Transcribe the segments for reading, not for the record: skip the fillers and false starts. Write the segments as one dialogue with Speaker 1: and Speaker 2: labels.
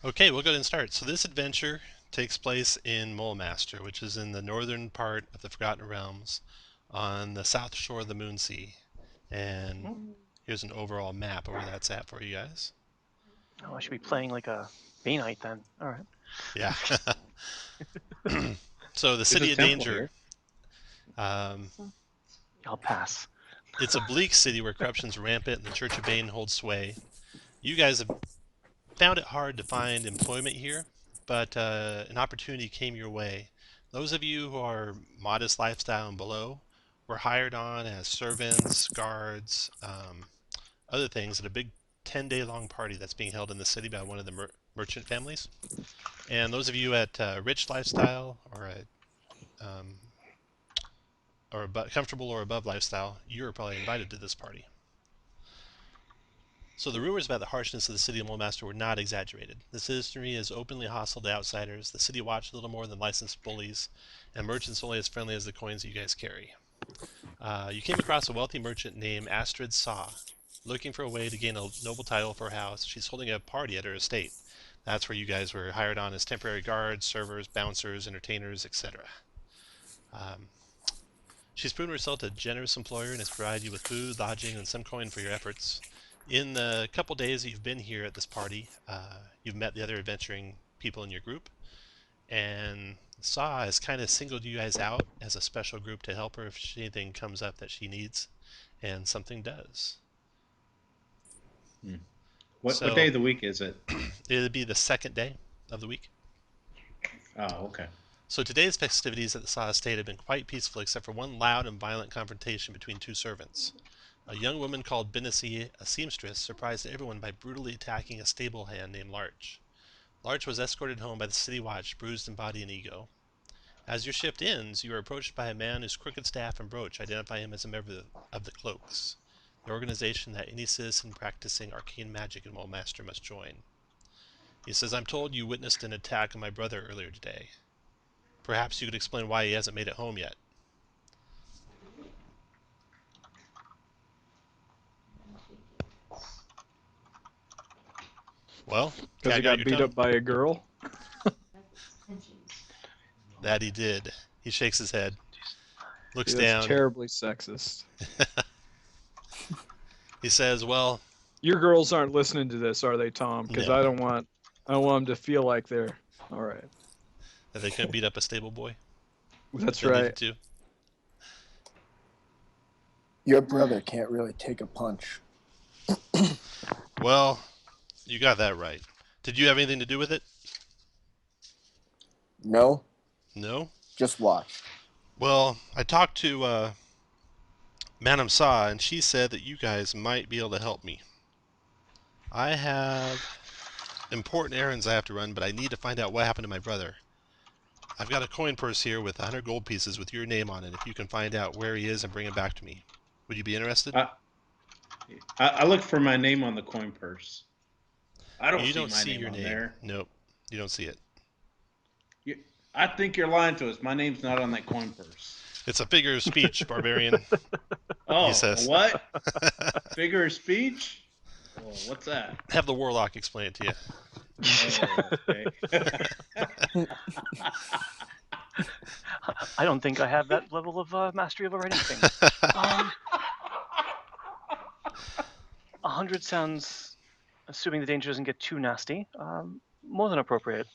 Speaker 1: Okay, we'll go ahead and start. So this adventure takes place in Mulemaster, which is in the northern part of the Forgotten Realms on the south shore of the Moon Sea. And here's an overall map of where that's at for you guys.
Speaker 2: Oh, I should be playing like a Bay Knight then. All right.
Speaker 1: Yeah. So the
Speaker 3: There's
Speaker 1: City
Speaker 3: a
Speaker 1: of
Speaker 3: temple
Speaker 1: Danger.
Speaker 3: here.
Speaker 2: I'll pass.
Speaker 1: It's a bleak city where corruption's rampant and the Church of Bane holds sway. You guys have found it hard to find employment here, but an opportunity came your way. Those of you who are modest lifestyle and below were hired on as servants, guards, other things at a big 10-day long party that's being held in the city by one of the merchant families. And those of you at rich lifestyle or at comfortable or above lifestyle, you're probably invited to this party. So the rumors about the harshness of the city of Mulemaster were not exaggerated. The citizenry is openly hostile to outsiders, the city watch little more than licensed bullies, and merchants only as friendly as the coins that you guys carry. You came across a wealthy merchant named Astrid Saw, looking for a way to gain a noble title for her house. She's holding a party at her estate. That's where you guys were hired on as temporary guards, servers, bouncers, entertainers, etc. She's proven herself a generous employer and has provided you with food, lodging, and some coin for your efforts. In the couple days that you've been here at this party, you've met the other adventuring people in your group, and Saw has kind of singled you guys out as a special group to help her if anything comes up that she needs, and something does.
Speaker 3: What day of the week is it?
Speaker 1: It'll be the second day of the week.
Speaker 3: Oh, okay.
Speaker 1: So today's festivities at the Saw estate have been quite peaceful except for one loud and violent confrontation between two servants. A young woman called Benicy, a seamstress, surprised everyone by brutally attacking a stable hand named Larch. Larch was escorted home by the city watch, bruised in body and ego. As your shift ends, you are approached by a man whose crooked staff and brooch identify him as a member of the Cloaks, the organization that any citizen practicing arcane magic in Mulemaster must join. He says, "I'm told you witnessed an attack on my brother earlier today. Perhaps you could explain why he hasn't made it home yet." Well,
Speaker 4: because he got beat up by a girl.
Speaker 1: That he did. He shakes his head, looks
Speaker 4: Dude, that's
Speaker 1: down.
Speaker 4: terribly sexist.
Speaker 1: He says, "Well,
Speaker 4: your girls aren't listening to this, are they, Tom? Because
Speaker 1: no.
Speaker 4: I don't want them to feel like they're all right.
Speaker 1: That they couldn't beat up a stable boy."
Speaker 4: That's right.
Speaker 1: To.
Speaker 5: Your brother can't really take a punch.
Speaker 1: Well, you got that right. Did you have anything to do with it?
Speaker 5: No.
Speaker 1: No?
Speaker 5: Just watch.
Speaker 1: Well, I talked to Madame Sa, and she said that you guys might be able to help me. I have important errands I have to run, but I need to find out what happened to my brother. I've got a coin purse here with 100 gold pieces with your name on it. If you can find out where he is and bring him back to me. Would you be interested?
Speaker 3: I looked for my name on the coin purse. I don't see
Speaker 1: your
Speaker 3: name
Speaker 1: name.
Speaker 3: there.
Speaker 1: Nope, you don't see it.
Speaker 3: I think you're lying to us. My name's not on that coin purse.
Speaker 1: It's a figure of speech, barbarian.
Speaker 3: Oh,
Speaker 1: he says.
Speaker 3: What? Figure of speech? Oh, what's that?
Speaker 1: Have the warlock explain it to you.
Speaker 2: Oh, okay. I don't think I have that level of mastery over anything. 100 sounds, assuming the danger doesn't get too nasty, more than appropriate.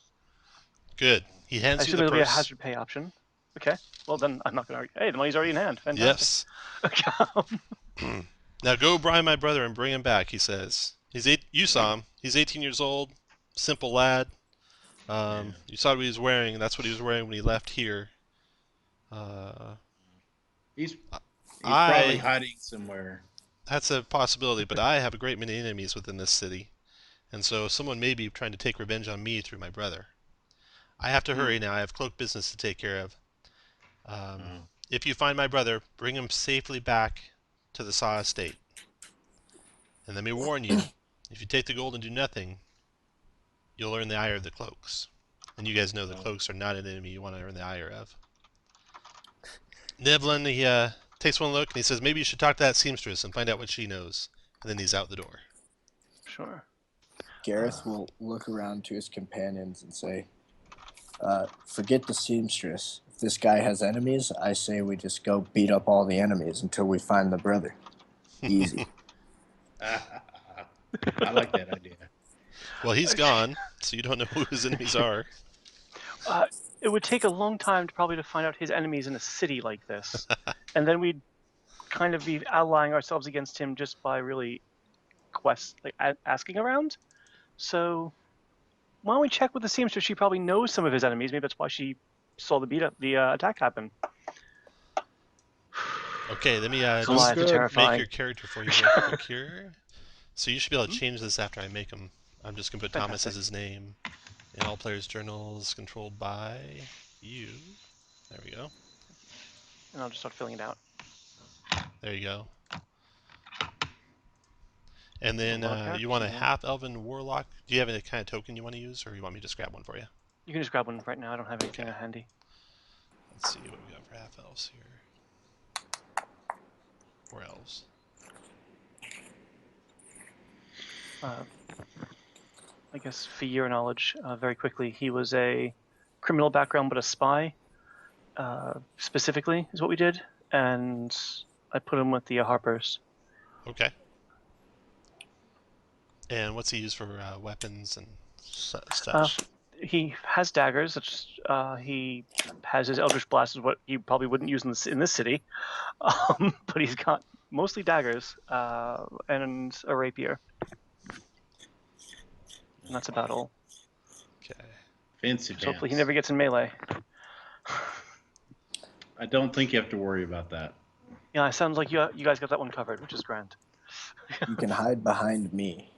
Speaker 1: Good. He hands you the purse.
Speaker 2: It'll be a hazard pay option. Okay. Well, then I'm not going to argue. Hey, the money's already in hand. Fantastic.
Speaker 1: Yes. Now go bribe my brother and bring him back, he says. You saw him. He's 18 years old. Simple lad. You saw what he was wearing, and that's what he was wearing when he left here.
Speaker 3: He's probably hiding somewhere.
Speaker 1: That's a possibility, but I have a great many enemies within this city. And so someone may be trying to take revenge on me through my brother. I have to hurry now. I have cloak business to take care of. If you find my brother, bring him safely back to the Saw estate. And let me warn you, if you take the gold and do nothing, you'll earn the ire of the cloaks. And you guys know the cloaks are not an enemy you want to earn the ire of. Nevlin, he takes one look and he says, maybe you should talk to that seamstress and find out what she knows. And then he's out the door.
Speaker 2: Sure.
Speaker 5: Gareth will look around to his companions and say, forget the seamstress. If this guy has enemies, I say we just go beat up all the enemies until we find the brother. Easy.
Speaker 3: I like that idea.
Speaker 1: Well, he's gone, so you don't know who his enemies are.
Speaker 2: It would take a long time to find out his enemies in a city like this, and then we'd kind of be allying ourselves against him just by really asking around. So why don't we check with the seamstress? She probably knows some of his enemies. Maybe that's why she saw the attack happen.
Speaker 1: Okay, let me
Speaker 2: Goliath is
Speaker 1: just
Speaker 2: terrifying.
Speaker 1: make your character for you real quick here. So you should be able to change this after I make him. I'm just going to put Thomas as his name in all players' journals, controlled by you. There we go.
Speaker 2: And I'll just start filling it out.
Speaker 1: There you go. And then you want a half-elven warlock. Do you have any kind of token you want to use, or you want me to just grab one for you?
Speaker 2: You can just grab one right now. I don't have anything handy.
Speaker 1: Let's see what we got for half-elves here. Or elves.
Speaker 2: I guess for your knowledge, very quickly, he was a criminal background, but a spy, specifically, is what we did. And I put him with the Harpers.
Speaker 1: Okay. And what's he used for weapons and such?
Speaker 2: He has daggers. He has his Eldritch Blast, is what he probably wouldn't use in this city. But he's got mostly daggers and a rapier. And that's about all.
Speaker 1: Okay.
Speaker 3: Fancy
Speaker 2: So hopefully he
Speaker 3: pants.
Speaker 2: never gets in melee.
Speaker 3: I don't think you have to worry about that.
Speaker 2: Yeah, it sounds like you guys got that one covered, which is grand.
Speaker 5: You can hide behind me.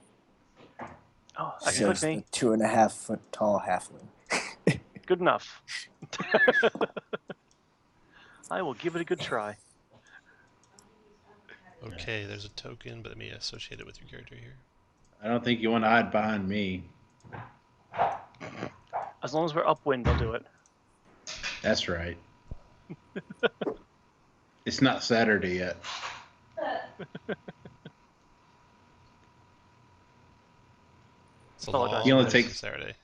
Speaker 2: Oh, that can
Speaker 5: Says
Speaker 2: click me.
Speaker 5: the 2.5 foot tall halfling.
Speaker 2: Good enough. I will give it a good try.
Speaker 1: Okay, there's a token, but let me associate it with your character here.
Speaker 3: I don't think you want to hide behind me.
Speaker 2: As long as we're upwind, I'll do it.
Speaker 3: That's right. It's not Saturday yet.
Speaker 1: It's a
Speaker 2: Apologize.
Speaker 1: long
Speaker 3: He only
Speaker 1: rest
Speaker 3: takes-
Speaker 1: of Saturday.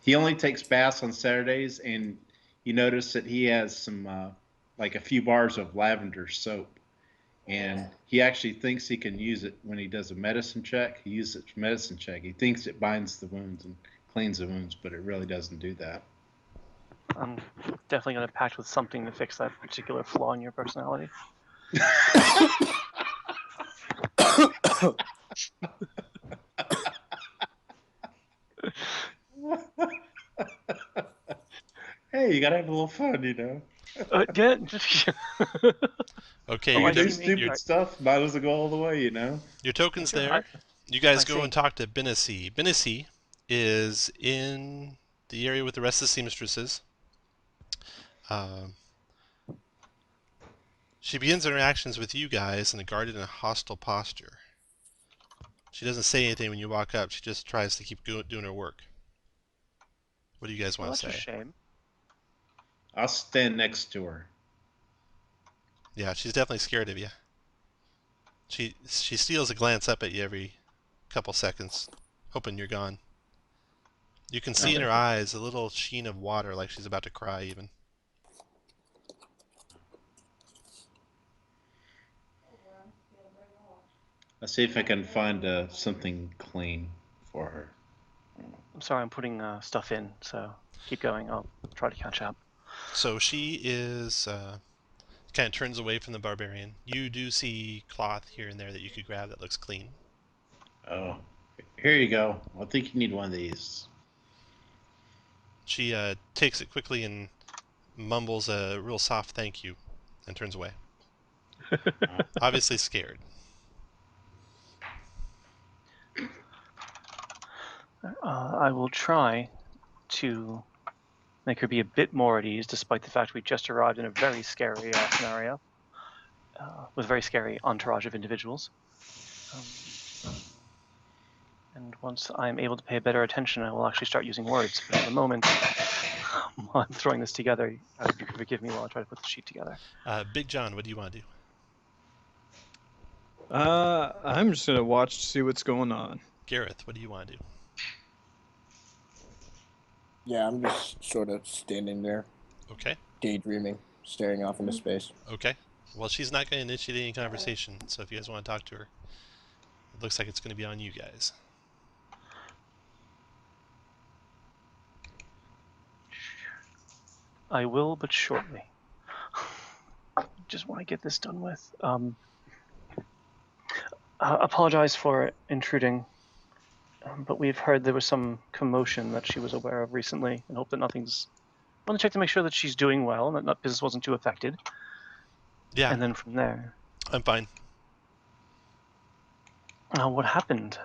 Speaker 3: He only takes baths on Saturdays, and you notice that he has some, like a few bars of lavender soap. And he actually thinks he can use it when he does a medicine check. He uses it for medicine check. He thinks it binds the wounds and cleans the wounds, but it really doesn't do that.
Speaker 2: I'm definitely going to pact with something to fix that particular flaw in your personality.
Speaker 3: Hey, you gotta have a little fun, you know.
Speaker 2: Yeah.
Speaker 1: Okay,
Speaker 2: Oh,
Speaker 1: your,
Speaker 2: I
Speaker 3: You do
Speaker 2: see.
Speaker 3: stupid stuff, might as well go all the way, you know.
Speaker 1: your token's
Speaker 2: Okay,
Speaker 1: there. You guys
Speaker 2: I
Speaker 1: go
Speaker 2: see.
Speaker 1: and talk to Benicy. Benicy is in the area with the rest of the seamstresses. She begins interactions with you guys in a guarded and hostile posture. She doesn't say anything when you walk up. She just tries to keep doing her work. What do you guys
Speaker 2: Well,
Speaker 1: want
Speaker 2: that's
Speaker 1: to
Speaker 2: a
Speaker 1: say?
Speaker 2: shame.
Speaker 3: I'll stand next to her.
Speaker 1: Yeah, she's definitely scared of you. She steals a glance up at you every couple seconds, hoping you're gone. You can see in her eyes a little sheen of water, like she's about to cry even.
Speaker 3: I'll see if I can find something clean for her.
Speaker 2: I'm sorry, I'm putting stuff in, so keep going. I'll try to catch up.
Speaker 1: So she is kind of turns away from the barbarian. You do see cloth here and there that you could grab that looks clean.
Speaker 3: Oh, here you go. I think you need one of these.
Speaker 1: She takes it quickly and mumbles a real soft thank you and turns away. Obviously scared.
Speaker 2: I will try to make her be a bit more at ease, despite the fact we just arrived in a very scary scenario with a very scary entourage of individuals. And once I'm able to pay better attention, I will actually start using words. But at the moment, while I'm throwing this together, forgive me while I try to put the sheet together.
Speaker 1: Big John, what do you want to do?
Speaker 4: I'm just gonna watch to see what's going on.
Speaker 1: Gareth, what do you want to do?
Speaker 5: Yeah, I'm just sort of standing there,
Speaker 1: Okay.
Speaker 5: daydreaming, staring off into space.
Speaker 1: Okay. Well, she's not going to initiate any conversation, so if you guys want to talk to her, it looks like it's going to be on you guys.
Speaker 2: I will, but shortly. Just want to get this done with. Apologize for intruding, but we've heard there was some commotion that she was aware of recently, and hope that nothing's. I want to check to make sure that she's doing well and that business wasn't too affected.
Speaker 1: Yeah.
Speaker 2: And then from there.
Speaker 1: I'm fine.
Speaker 2: What happened?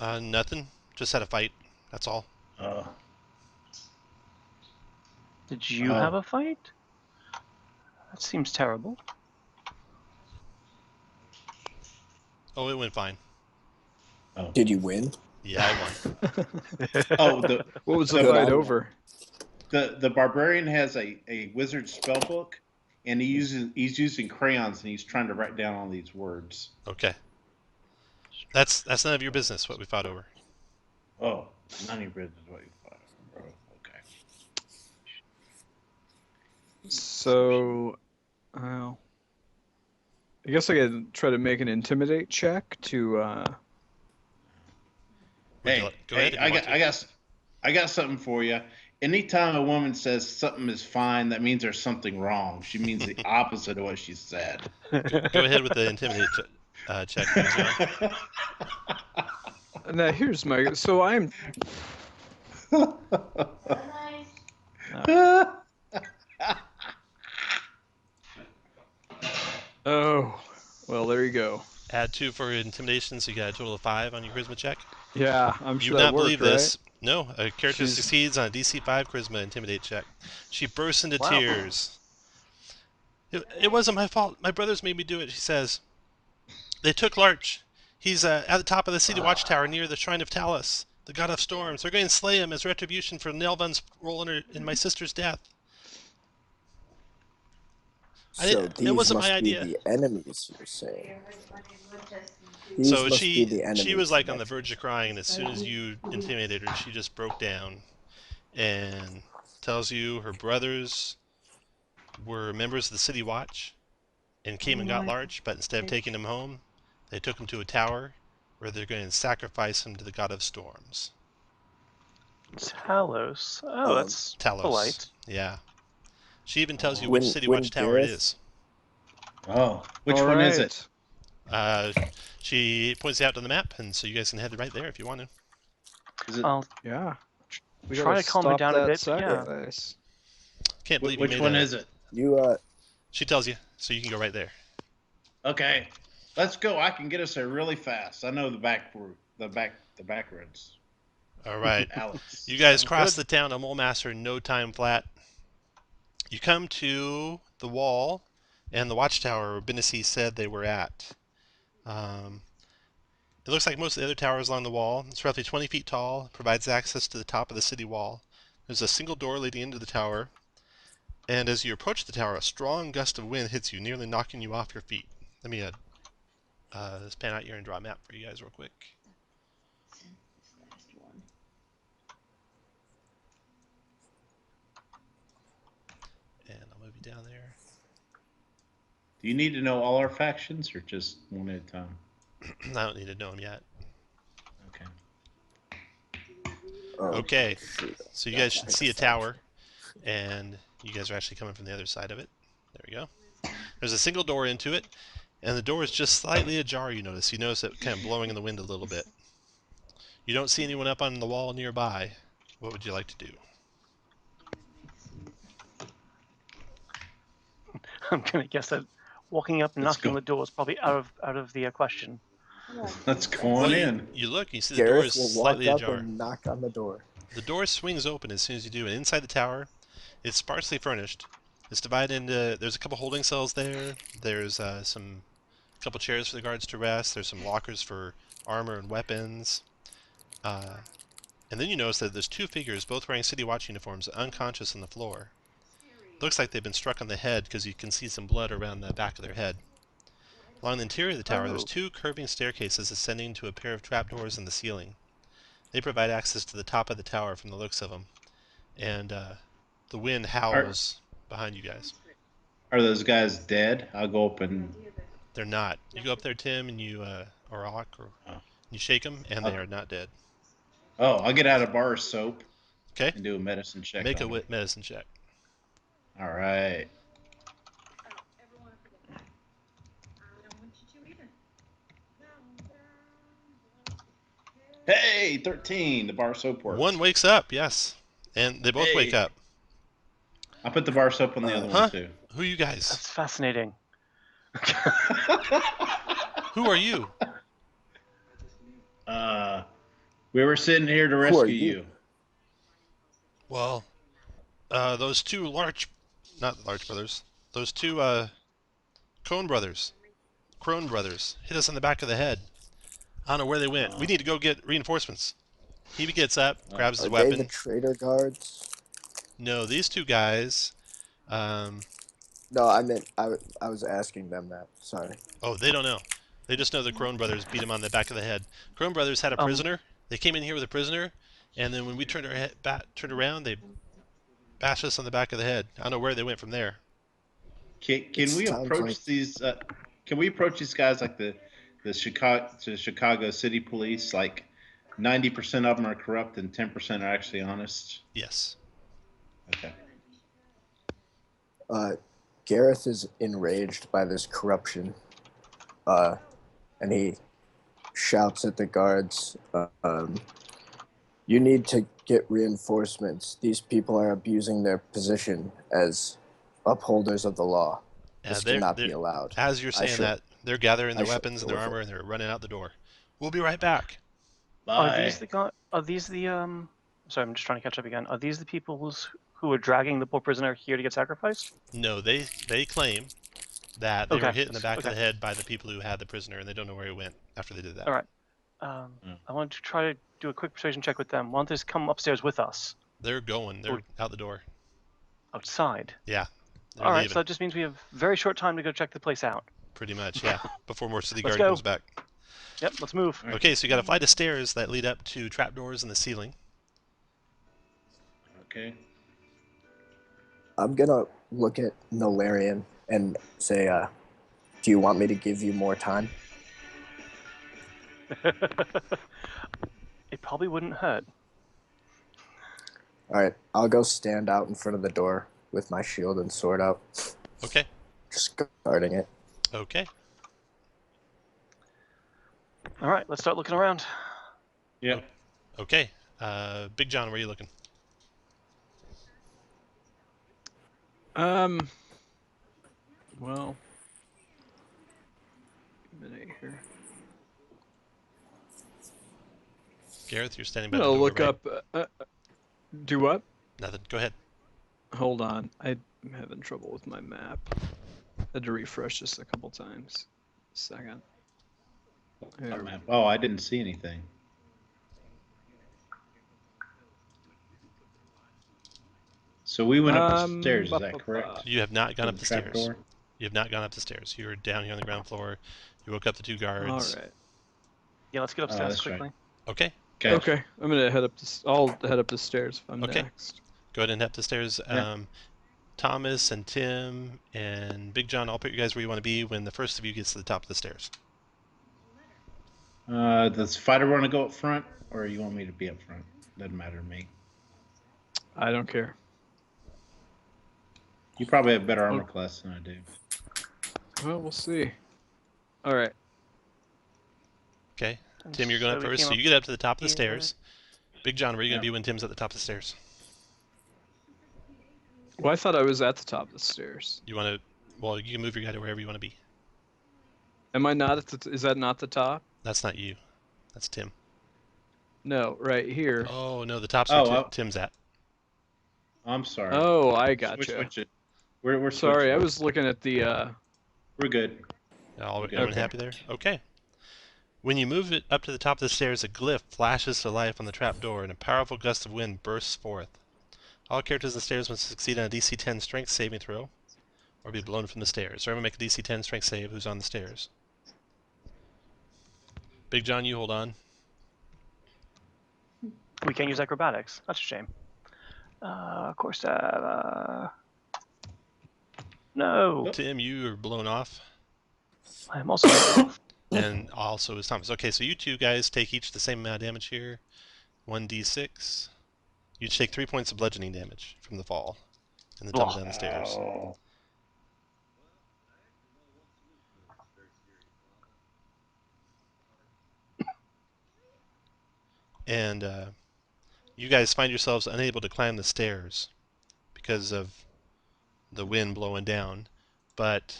Speaker 1: Nothing. Just had a fight. That's all.
Speaker 2: Did you have a fight? That seems terrible.
Speaker 1: Oh, it went fine.
Speaker 3: Oh.
Speaker 5: Did you win?
Speaker 1: Yeah, I won.
Speaker 4: What was the
Speaker 5: Good
Speaker 4: fight
Speaker 5: on
Speaker 4: over?
Speaker 3: The barbarian has a wizard spell book, and he's using crayons, and he's trying to write down all these words.
Speaker 1: Okay. That's none of your business what we fought over.
Speaker 3: Oh, none of your business what you fought over. Okay.
Speaker 4: So, I guess I could try to make an intimidate check to.
Speaker 3: Hey,
Speaker 1: Go ahead.
Speaker 3: I got something for you. Anytime a woman says something is fine, that means there's something wrong. She means the opposite of what she said.
Speaker 1: Go ahead with the intimidate check. John.
Speaker 4: Now here's my. So I'm. Oh, well, there you go.
Speaker 1: Add 2 for intimidation, so you got a total of 5 on your charisma check.
Speaker 4: Yeah, I'm
Speaker 1: You
Speaker 4: sure
Speaker 1: would
Speaker 4: that
Speaker 1: not
Speaker 4: worked,
Speaker 1: believe
Speaker 4: right?
Speaker 1: this. No, a character
Speaker 4: She's-
Speaker 1: succeeds on a DC 5 charisma intimidate check. She bursts into
Speaker 2: Wow.
Speaker 1: tears. It wasn't my fault. My brothers made me do it, she says. They took Larch. He's at the top of the city watchtower near the Shrine of Talus, the god of storms. They're going to slay him as retribution for Nelvan's role in my sister's death.
Speaker 5: So
Speaker 1: it
Speaker 5: these
Speaker 1: wasn't
Speaker 5: must
Speaker 1: my
Speaker 5: be
Speaker 1: idea.
Speaker 5: the enemies, you're saying. These
Speaker 1: So
Speaker 5: must be the
Speaker 1: she
Speaker 5: enemies
Speaker 1: was like on the
Speaker 5: next.
Speaker 1: verge of crying, and as soon as you intimidated her, she just broke down and tells you her brothers were members of the City Watch and came and got Larch, but instead of taking him home, they took him to a tower where they're going to sacrifice him to the god of storms.
Speaker 2: Talos. Oh, that's
Speaker 1: Talos.
Speaker 2: polite.
Speaker 1: Yeah. She even tells you
Speaker 5: When-
Speaker 1: which City
Speaker 5: when
Speaker 1: Watch tower it
Speaker 5: Gareth-
Speaker 1: is.
Speaker 3: Oh, which
Speaker 4: All
Speaker 3: one is
Speaker 4: right.
Speaker 3: it?
Speaker 1: She points it out on the map, and so you guys can head right there if you want to.
Speaker 3: Is it
Speaker 2: I'll
Speaker 4: Yeah. We
Speaker 2: Try
Speaker 4: gotta
Speaker 2: to calm her
Speaker 4: stop
Speaker 2: down a
Speaker 4: that
Speaker 2: bit, but yeah.
Speaker 4: sacrifice.
Speaker 1: Can't believe you
Speaker 3: which
Speaker 1: made
Speaker 3: one
Speaker 1: a-
Speaker 3: is it?
Speaker 5: You
Speaker 1: She tells you, so you can go right there.
Speaker 3: Okay, let's go. I can get us there really fast. I know the back roads.
Speaker 1: All right.
Speaker 3: Alex.
Speaker 1: You guys
Speaker 2: Sounds
Speaker 1: cross
Speaker 2: good.
Speaker 1: the town of Mulemaster in no time flat. You come to the wall and the watchtower where Benicy said they were at. It looks like most of the other towers along the wall. It's roughly 20 feet tall, provides access to the top of the city wall. There's a single door leading into the tower, and as you approach the tower, a strong gust of wind hits you, nearly knocking you off your feet. Let me just pan out here and draw a map for you guys real quick. And I'll move you down there.
Speaker 3: Do you need to know all our factions or just one at a time?
Speaker 1: I don't need to know them yet.
Speaker 3: Okay.
Speaker 1: Okay, so you guys should see a tower, and you guys are actually coming from the other side of it. There we go. There's a single door into it, and the door is just slightly ajar, you notice. You notice it kind of blowing in the wind a little bit. You don't see anyone up on the wall nearby. What would you like to do?
Speaker 2: I'm gonna guess that walking up and
Speaker 3: Let's
Speaker 2: knocking
Speaker 3: go.
Speaker 2: on the door is probably out of the question.
Speaker 3: Let's go on in.
Speaker 1: You look, you see the door
Speaker 5: Gareth
Speaker 1: is
Speaker 5: will walk
Speaker 1: slightly
Speaker 5: up
Speaker 1: ajar.
Speaker 5: and knock on the door.
Speaker 1: The door swings open as soon as you do, and inside the tower, it's sparsely furnished. It's divided into, there's a couple holding cells there. There's a couple chairs for the guards to rest. There's some lockers for armor and weapons. And then you notice that there's 2 figures, both wearing City Watch uniforms, unconscious on the floor. Looks like they've been struck on the head because you can see some blood around the back of their head. Along the interior of the tower, there's
Speaker 2: Oh.
Speaker 1: 2 curving staircases ascending to a pair of trapdoors in the ceiling. They provide access to the top of the tower from the looks of them. And the wind howls behind you guys.
Speaker 3: Are those guys dead? I'll go up and.
Speaker 1: They're not. You go up there, Tim, and you or Hawk, or you shake them, and they are not dead.
Speaker 3: Oh, I'll get out a bar of soap.
Speaker 1: Okay.
Speaker 3: And do a medicine check.
Speaker 1: Make a
Speaker 3: on it.
Speaker 1: medicine check.
Speaker 3: All right. Hey, 13. The bar of soap works.
Speaker 1: 1 wakes up, yes, and they both wake
Speaker 3: Hey.
Speaker 1: up.
Speaker 3: I put the bar of soap on the other
Speaker 1: Huh?
Speaker 3: one too.
Speaker 1: Who are you guys?
Speaker 2: That's fascinating.
Speaker 1: Who are you?
Speaker 3: We were sitting here to
Speaker 5: are
Speaker 3: rescue
Speaker 5: you?
Speaker 3: you.
Speaker 1: Well, those 2 not Large brothers. Those 2 Crone brothers hit us in the back of the head. I don't know where they went. We need to go get reinforcements. He gets up, grabs his
Speaker 5: Are they
Speaker 1: weapon.
Speaker 5: the traitor guards?
Speaker 1: No, these 2 guys.
Speaker 5: No, I meant I was asking them that. Sorry.
Speaker 1: Oh, they don't know. They just know the Crone brothers beat him on the back of the head. Crone brothers had a prisoner. They came in here with a prisoner, and then when we turned around, they bashed us on the back of the head. I don't know where they went from there.
Speaker 3: Can we
Speaker 5: sounds
Speaker 3: approach
Speaker 5: like-
Speaker 3: these? Can we approach these guys like the Chicago City Police? Like 90% of them are corrupt and 10% are actually honest.
Speaker 1: Yes.
Speaker 3: Okay.
Speaker 5: Gareth is enraged by this corruption, and he shouts at the guards, you need to get reinforcements. These people are abusing their position as upholders of the law. This cannot be allowed.
Speaker 1: As you're saying that, they're gathering their
Speaker 5: I should
Speaker 1: weapons and their
Speaker 5: deliver.
Speaker 1: armor, and they're running out the door. We'll be right back.
Speaker 2: Are these the Sorry, I'm just trying to catch up again. Are these the people who are dragging the poor prisoner here to get sacrificed?
Speaker 1: No, they claim that they were
Speaker 2: Okay.
Speaker 1: hit in the back of the
Speaker 2: Okay.
Speaker 1: head by the people who had the prisoner, and they don't know where he went after they did that.
Speaker 2: All right. I wanted to try to do a quick persuasion check with them. Why don't they just come upstairs with us?
Speaker 1: They're going. They're out the door.
Speaker 2: Outside.
Speaker 1: Yeah. They're
Speaker 2: All right,
Speaker 1: leaving.
Speaker 2: so that just means we have very short time to go check the place out.
Speaker 1: Pretty much, yeah. Before more city
Speaker 2: Let's
Speaker 1: guard
Speaker 2: go.
Speaker 1: comes back.
Speaker 2: Yep, let's move.
Speaker 1: Okay, so you got a flight of stairs that lead up to trapdoors in the ceiling.
Speaker 3: Okay.
Speaker 5: I'm gonna look at Nolarian and say, do you want me to give you more time?
Speaker 2: It probably wouldn't hurt.
Speaker 5: All right, I'll go stand out in front of the door with my shield and sword out,
Speaker 1: Okay.
Speaker 5: just guarding it.
Speaker 1: Okay.
Speaker 2: All right, let's start looking around.
Speaker 3: Yeah.
Speaker 1: Okay. Big John, where are you looking?
Speaker 4: Well, a minute here.
Speaker 1: Gareth, you're standing
Speaker 4: I'm
Speaker 1: by the
Speaker 4: gonna
Speaker 1: door,
Speaker 4: look
Speaker 1: right?
Speaker 4: up. Do what?
Speaker 1: Nothing. Go ahead.
Speaker 4: Hold on, I'm having trouble with my map. Had to refresh this a couple times. Second. There we
Speaker 3: Oh, I didn't see anything. So we went up the stairs, is that correct?
Speaker 1: You have not gone up
Speaker 3: To
Speaker 1: the
Speaker 3: the
Speaker 1: stairs.
Speaker 3: trapdoor?
Speaker 1: You have not gone up the stairs. You're down here on the ground floor. You woke up the 2 guards.
Speaker 4: All right.
Speaker 2: Yeah, let's get upstairs
Speaker 3: that's right.
Speaker 2: quickly.
Speaker 1: Okay.
Speaker 4: Okay, I'm gonna head up this. I'll head up the stairs if I'm
Speaker 1: Okay.
Speaker 4: next.
Speaker 1: Go ahead and head up the stairs.
Speaker 3: Yeah.
Speaker 1: Thomas and Tim and Big John, I'll put you guys where you want to be when the first of you gets to the top of the stairs.
Speaker 3: Does fighter want to go up front, or you want me to be up front? Doesn't matter to me.
Speaker 4: I don't care.
Speaker 3: You probably have better armor class than I do.
Speaker 4: Well, we'll see. All right.
Speaker 1: Okay. Tim, you're going up
Speaker 2: we
Speaker 1: first,
Speaker 2: came
Speaker 1: so you get up to the top of the
Speaker 2: here.
Speaker 1: stairs. Big John, where are you going to
Speaker 3: Yeah.
Speaker 1: be when Tim's at the top of the stairs?
Speaker 4: Well, I thought I was at the top of the stairs.
Speaker 1: You want to? Well, you can move your guy to wherever you want to be.
Speaker 4: Am I not at the? Is that not the top?
Speaker 1: That's not you. That's Tim.
Speaker 4: No, right here.
Speaker 1: Oh no, the top's
Speaker 3: Oh,
Speaker 1: where
Speaker 3: well.
Speaker 1: Tim's at.
Speaker 3: I'm sorry.
Speaker 4: Oh, I
Speaker 3: We're
Speaker 4: gotcha.
Speaker 3: switching. We're
Speaker 4: Sorry, I
Speaker 3: switching.
Speaker 4: was looking at the.
Speaker 3: We're good.
Speaker 1: Everyone
Speaker 4: Okay.
Speaker 1: happy there? Okay. When you move it up to the top of the stairs, a glyph flashes to life on the trapdoor, and a powerful gust of wind bursts forth. All characters in the stairs must succeed on a DC 10 strength saving throw, or be blown from the stairs. So everyone make a DC 10 strength save who's on the stairs. Big John, you hold on.
Speaker 2: We can't use acrobatics. That's a shame. Of course. No.
Speaker 1: Tim, you are blown off.
Speaker 2: I'm also.
Speaker 1: And also is Thomas. Okay, so you two guys take each the same amount of damage here. 1d6. You each take 3 points of bludgeoning damage from the fall and the tumble down the stairs.
Speaker 3: Oh.
Speaker 1: And you guys find yourselves unable to climb the stairs because of the wind blowing down. But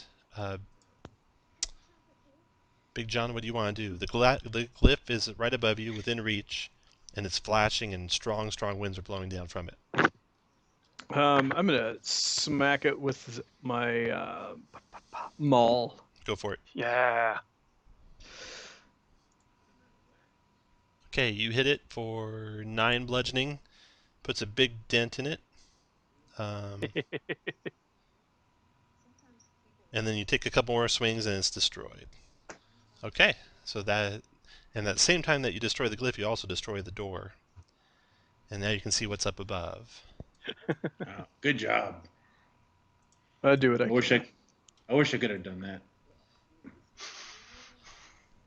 Speaker 1: Big John, what do you want to do? The glyph is right above you, within reach, and it's flashing, and strong winds are blowing down from it.
Speaker 4: I'm gonna smack it with my maul.
Speaker 1: Go for it.
Speaker 2: Yeah.
Speaker 1: Okay, you hit it for 9 bludgeoning, puts a big dent in it, and then you take a couple more swings and it's destroyed. Okay, so that, and at the same time that you destroy the glyph, you also destroy the door, and now you can see what's up above.
Speaker 3: Wow, good job.
Speaker 4: I do it.
Speaker 3: I wish I could have done that.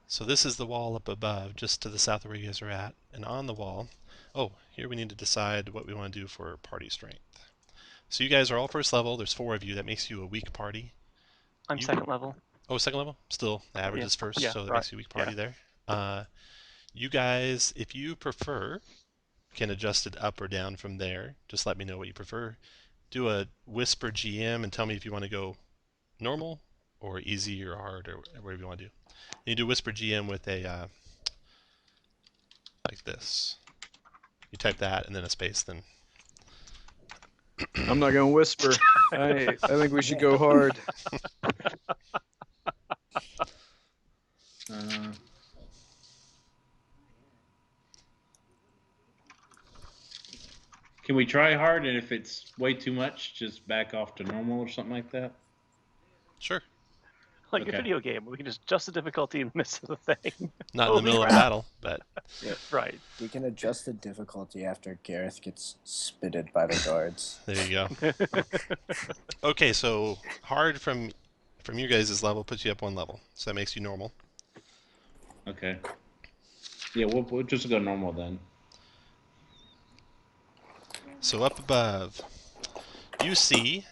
Speaker 1: So this is the wall up above, just to the south of where you guys are at, and on the wall, oh, here we need to decide what we want to do for party strength. So you guys are all first level. There's 4 of you. That makes you a weak party.
Speaker 2: I'm second level.
Speaker 1: Oh, second level? Still, the average is first,
Speaker 2: Yeah,
Speaker 1: so that
Speaker 2: right.
Speaker 1: makes you a weak party there. You guys, if you prefer, can adjust it up or down from there. Just let me know what you prefer. Do a whisper GM and tell me if you want to go normal or easy or hard or whatever you want to do. And you do whisper GM with a, like this. You type that and then a space, then.
Speaker 4: I'm not gonna whisper. I think we should go hard.
Speaker 3: Can we try hard, and if it's way too much, just back off to normal or something like that?
Speaker 1: Sure.
Speaker 2: Like
Speaker 3: Okay.
Speaker 2: a video game, we can just adjust the difficulty in the midst of the thing.
Speaker 1: Not in the middle of a battle, but
Speaker 2: Right.
Speaker 5: We can adjust the difficulty after Gareth gets spitted by the guards.
Speaker 1: there you go. Okay, so hard from your guys' level puts you up 1 level, so that makes you normal.
Speaker 3: Okay. Yeah, we'll just go normal then.
Speaker 1: So up above, you see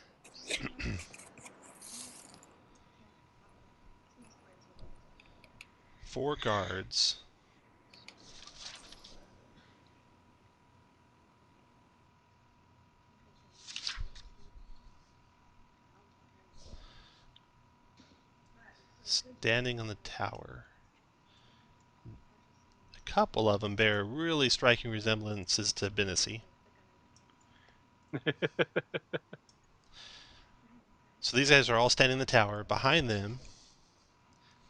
Speaker 1: four guards standing on the tower. A couple of them bear really striking resemblances to Benicy. So these guys are all standing in the tower. Behind them,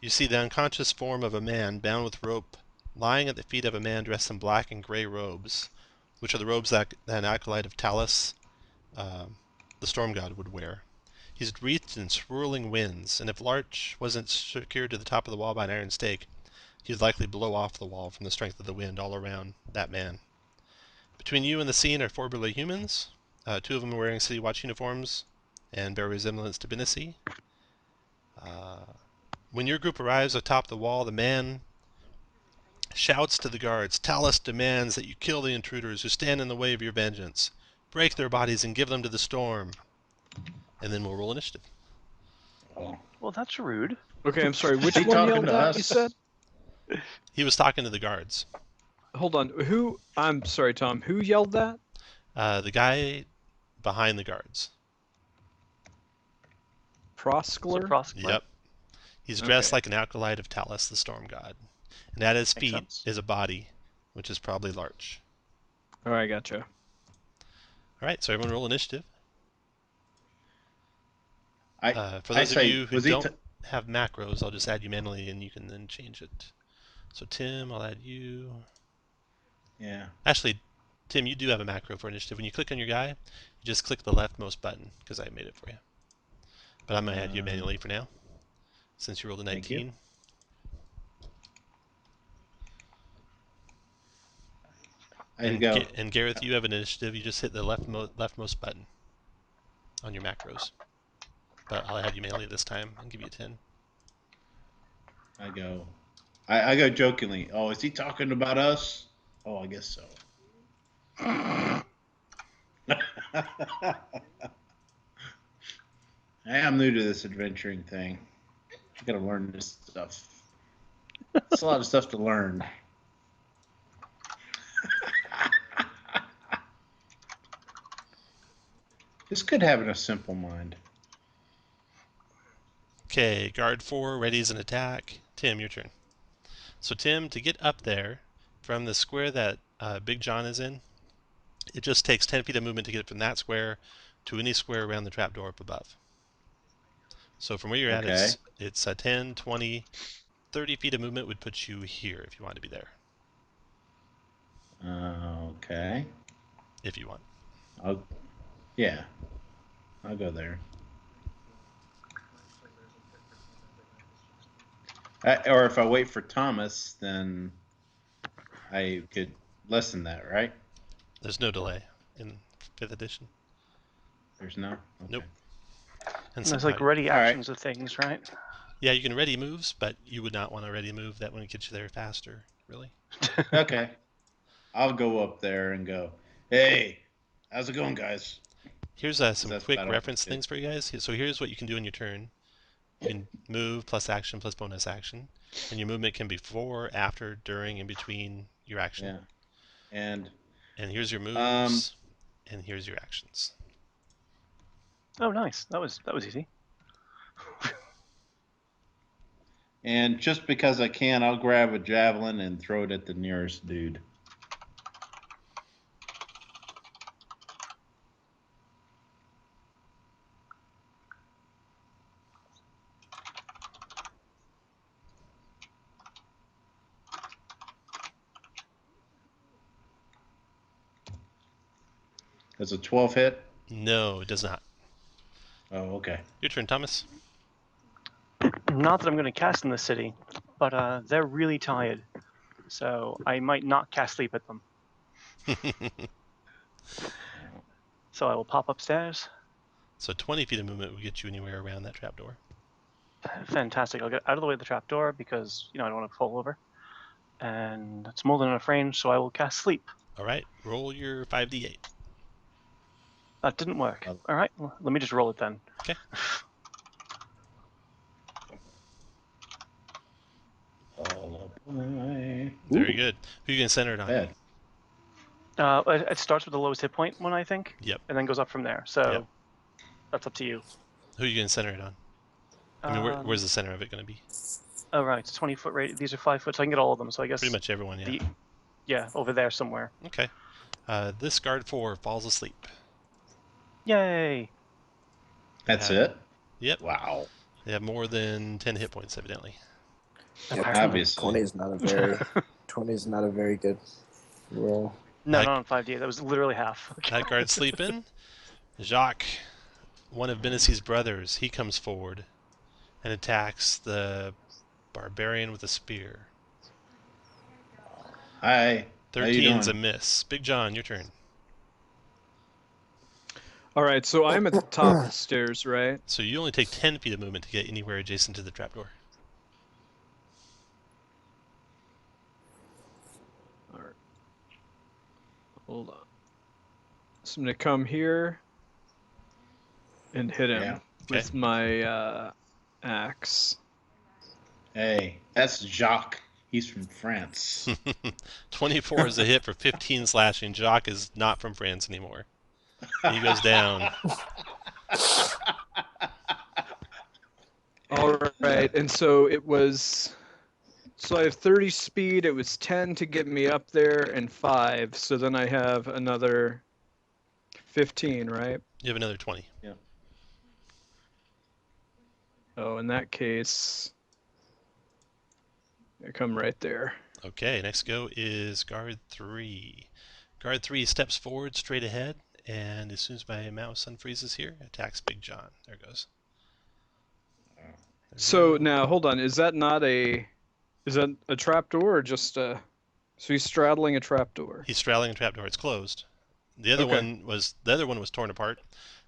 Speaker 1: you see the unconscious form of a man bound with rope lying at the feet of a man dressed in black and gray robes, which are the robes that an acolyte of Talus, the storm god, would wear. He's wreathed in swirling winds, and if Larch wasn't secured to the top of the wall by an iron stake, he'd likely blow off the wall from the strength of the wind all around that man. Between you and the scene are 4 burly humans. 2 of them are wearing city watch uniforms and bear resemblance to Benicy. When your group arrives atop the wall, the man shouts to the guards, "Talus demands that you kill the intruders who stand in the way of your vengeance. Break their bodies and give them to the storm." And then we'll roll initiative.
Speaker 3: Oh.
Speaker 2: Well, that's rude.
Speaker 4: Okay, I'm sorry. Which
Speaker 3: He
Speaker 4: one
Speaker 3: talking
Speaker 4: yelled
Speaker 3: to
Speaker 4: at?
Speaker 3: us?
Speaker 4: You said?
Speaker 1: He was talking to the guards.
Speaker 4: Hold on. Who? I'm sorry, Tom. Who yelled that?
Speaker 1: The guy behind the guards.
Speaker 4: Proskler?
Speaker 1: Yep. He's dressed
Speaker 4: Okay.
Speaker 1: like an acolyte of Talus, the storm god. And at his
Speaker 2: Makes
Speaker 1: feet
Speaker 2: sense.
Speaker 1: is a body, which is probably Larch.
Speaker 4: All right, gotcha.
Speaker 1: Alright, so everyone roll initiative. For
Speaker 3: I
Speaker 1: those of
Speaker 3: say,
Speaker 1: you who
Speaker 3: was he
Speaker 1: don't have macros, I'll just add you manually and you can then change it. So Tim, I'll add you.
Speaker 3: Yeah.
Speaker 1: Actually, Tim, you do have a macro for initiative. When you click on your guy, you just click the leftmost button, because I made it for you. But I'm going to add you manually for now, since you rolled a
Speaker 3: Thank you.
Speaker 1: 19.
Speaker 3: I go.
Speaker 1: And Gareth, you have an initiative. You just hit the leftmost button on your macros. But I'll have you melee this time and give you a 10.
Speaker 3: I go. I go jokingly. Oh, is he talking about us? Oh, I guess so. I'm new to this adventuring thing. I gotta learn this stuff. It's a lot of stuff to learn. This could have a simple mind.
Speaker 1: Okay, guard 4 readies an attack. Tim, your turn. So Tim, to get up there from the square that Big John is in, it just takes 10 feet of movement to get from that square to any square around the trapdoor up above. So from where you're
Speaker 3: Okay.
Speaker 1: at, it's 10, 20, 30 feet of movement would put you here if you want to be there.
Speaker 3: Okay.
Speaker 1: If you want.
Speaker 3: Yeah. I'll go there. Or if I wait for Thomas, then I could lessen that, right?
Speaker 1: There's no delay in 5th edition.
Speaker 3: There's no? Okay.
Speaker 1: Nope. And
Speaker 2: There's
Speaker 1: somehow-
Speaker 2: like ready
Speaker 3: All right.
Speaker 2: actions of things, right?
Speaker 1: Yeah, you can ready moves, but you would not want to ready move. That wouldn't get you there faster, really.
Speaker 3: Okay. I'll go up there and go, hey, how's it going, guys?
Speaker 1: Here's some
Speaker 3: That's
Speaker 1: quick
Speaker 3: about all
Speaker 1: reference
Speaker 3: it is.
Speaker 1: things for you guys. So here's what you can do in your turn. You can move plus action plus bonus action. And your movement can be before, after, during, in between your action.
Speaker 3: Yeah. And
Speaker 1: And here's your moves. And here's your actions.
Speaker 2: Oh, nice. That was easy.
Speaker 3: and just because I can, I'll grab a javelin and throw it at the nearest dude. Does a 12 hit?
Speaker 1: No, it does not.
Speaker 3: Oh, okay.
Speaker 1: Your turn, Thomas.
Speaker 2: Not that I'm going to cast in the city, but they're really tired, so I might not cast sleep at them. So I will pop upstairs.
Speaker 1: So 20 feet of movement will get you anywhere around that trapdoor.
Speaker 2: Fantastic. I'll get out of the way of the trapdoor because I don't want to fall over. And it's more than enough range, so I will cast sleep.
Speaker 1: All right, roll your 5d8.
Speaker 2: That didn't work. All right, well, let me just roll it then.
Speaker 1: Okay. Very good. Who are you going to center it on?
Speaker 3: Bad.
Speaker 2: It starts with the lowest hit point one, I think.
Speaker 1: Yep.
Speaker 2: And then goes up from there. So
Speaker 1: Yep.
Speaker 2: that's up to you.
Speaker 1: Who are you going to center it on? I mean, where's the center of it going to be?
Speaker 2: Oh, right. It's 20 foot radius. These are 5 foot, so I can get all of them. So I guess.
Speaker 1: Pretty much everyone, yeah.
Speaker 2: Yeah, over there somewhere.
Speaker 1: Okay. This guard 4 falls asleep.
Speaker 2: Yay!
Speaker 3: That's
Speaker 1: Yeah.
Speaker 3: it?
Speaker 1: Yep.
Speaker 3: Wow.
Speaker 1: They have more than 10 hit points, evidently.
Speaker 3: Obviously.
Speaker 5: 20 is not a very 20 is not a very good roll.
Speaker 2: No,
Speaker 1: Like-
Speaker 2: not on 5D. That was literally half.
Speaker 1: That guard sleeping. Jacques, one of Benessy's brothers, he comes forward and attacks the barbarian with a spear.
Speaker 3: Hi. How you
Speaker 1: 13's a
Speaker 3: doing?
Speaker 1: miss. Big John, your turn.
Speaker 4: All right, so I'm at the top of the stairs, right?
Speaker 1: So you only take 10 feet of movement to get anywhere adjacent to the trapdoor.
Speaker 4: All right. Hold on. So I'm gonna come here and hit him
Speaker 3: Yeah.
Speaker 4: with my axe.
Speaker 3: Hey, that's Jacques. He's from France.
Speaker 1: 24 is a hit for 15 slashing. Jacques is not from France anymore. He goes down.
Speaker 4: All right, and so it was. So I have 30 speed. It was 10 to get me up there, and 5. So then I have another 15, right?
Speaker 1: You have another 20.
Speaker 4: Oh, in that case, I come right there.
Speaker 1: Okay, next go is guard 3. Guard 3 steps forward straight ahead, and as soon as my mouse unfreezes here, attacks Big John. There it goes.
Speaker 4: So now, hold on. Is that not a? Is that a trapdoor or just a? So he's straddling a trapdoor.
Speaker 1: He's straddling a trapdoor. It's closed. The other
Speaker 4: Okay.
Speaker 1: one was torn apart,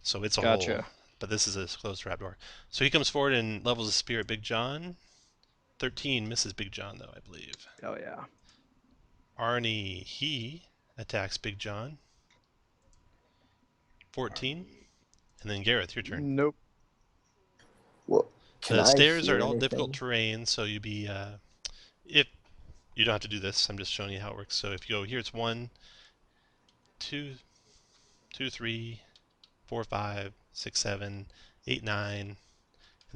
Speaker 1: so it's a
Speaker 4: Gotcha.
Speaker 1: hole. But this is a closed trapdoor. So he comes forward and levels a spear at Big John. 13 misses Big John, though, I believe.
Speaker 4: Oh yeah.
Speaker 1: Arnie, he attacks Big John. 14. And then Gareth, your turn.
Speaker 4: Nope.
Speaker 5: Well, can
Speaker 1: The
Speaker 5: I
Speaker 1: stairs
Speaker 5: hear
Speaker 1: are all
Speaker 5: anything?
Speaker 1: difficult terrain, so you'd be, if you don't have to do this, I'm just showing you how it works. So if you go here, it's 1, 2, 2, 3, 4, 5, 6, 7, 8, 9, and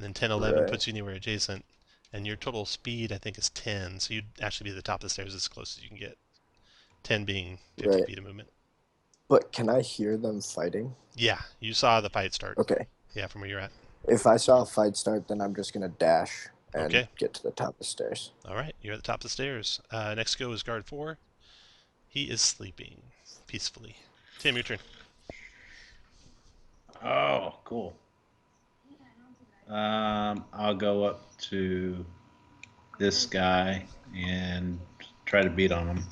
Speaker 1: then 10, 11
Speaker 5: Right.
Speaker 1: puts you anywhere adjacent. And your total speed, I think, is 10, so you'd actually be at the top of the stairs as close as you can get. 10 being 50
Speaker 5: Right.
Speaker 1: feet of movement.
Speaker 5: But can I hear them fighting?
Speaker 1: Yeah, you saw the fight start.
Speaker 5: Okay.
Speaker 1: Yeah, from where you're at.
Speaker 5: If I saw a fight start, then I'm just gonna dash and
Speaker 1: Okay.
Speaker 5: get to the top of the stairs.
Speaker 1: All right, you're at the top of the stairs. Next go is guard 4. He is sleeping peacefully. Tim, your turn.
Speaker 3: Oh, cool. I'll go up to this guy and try to beat on him.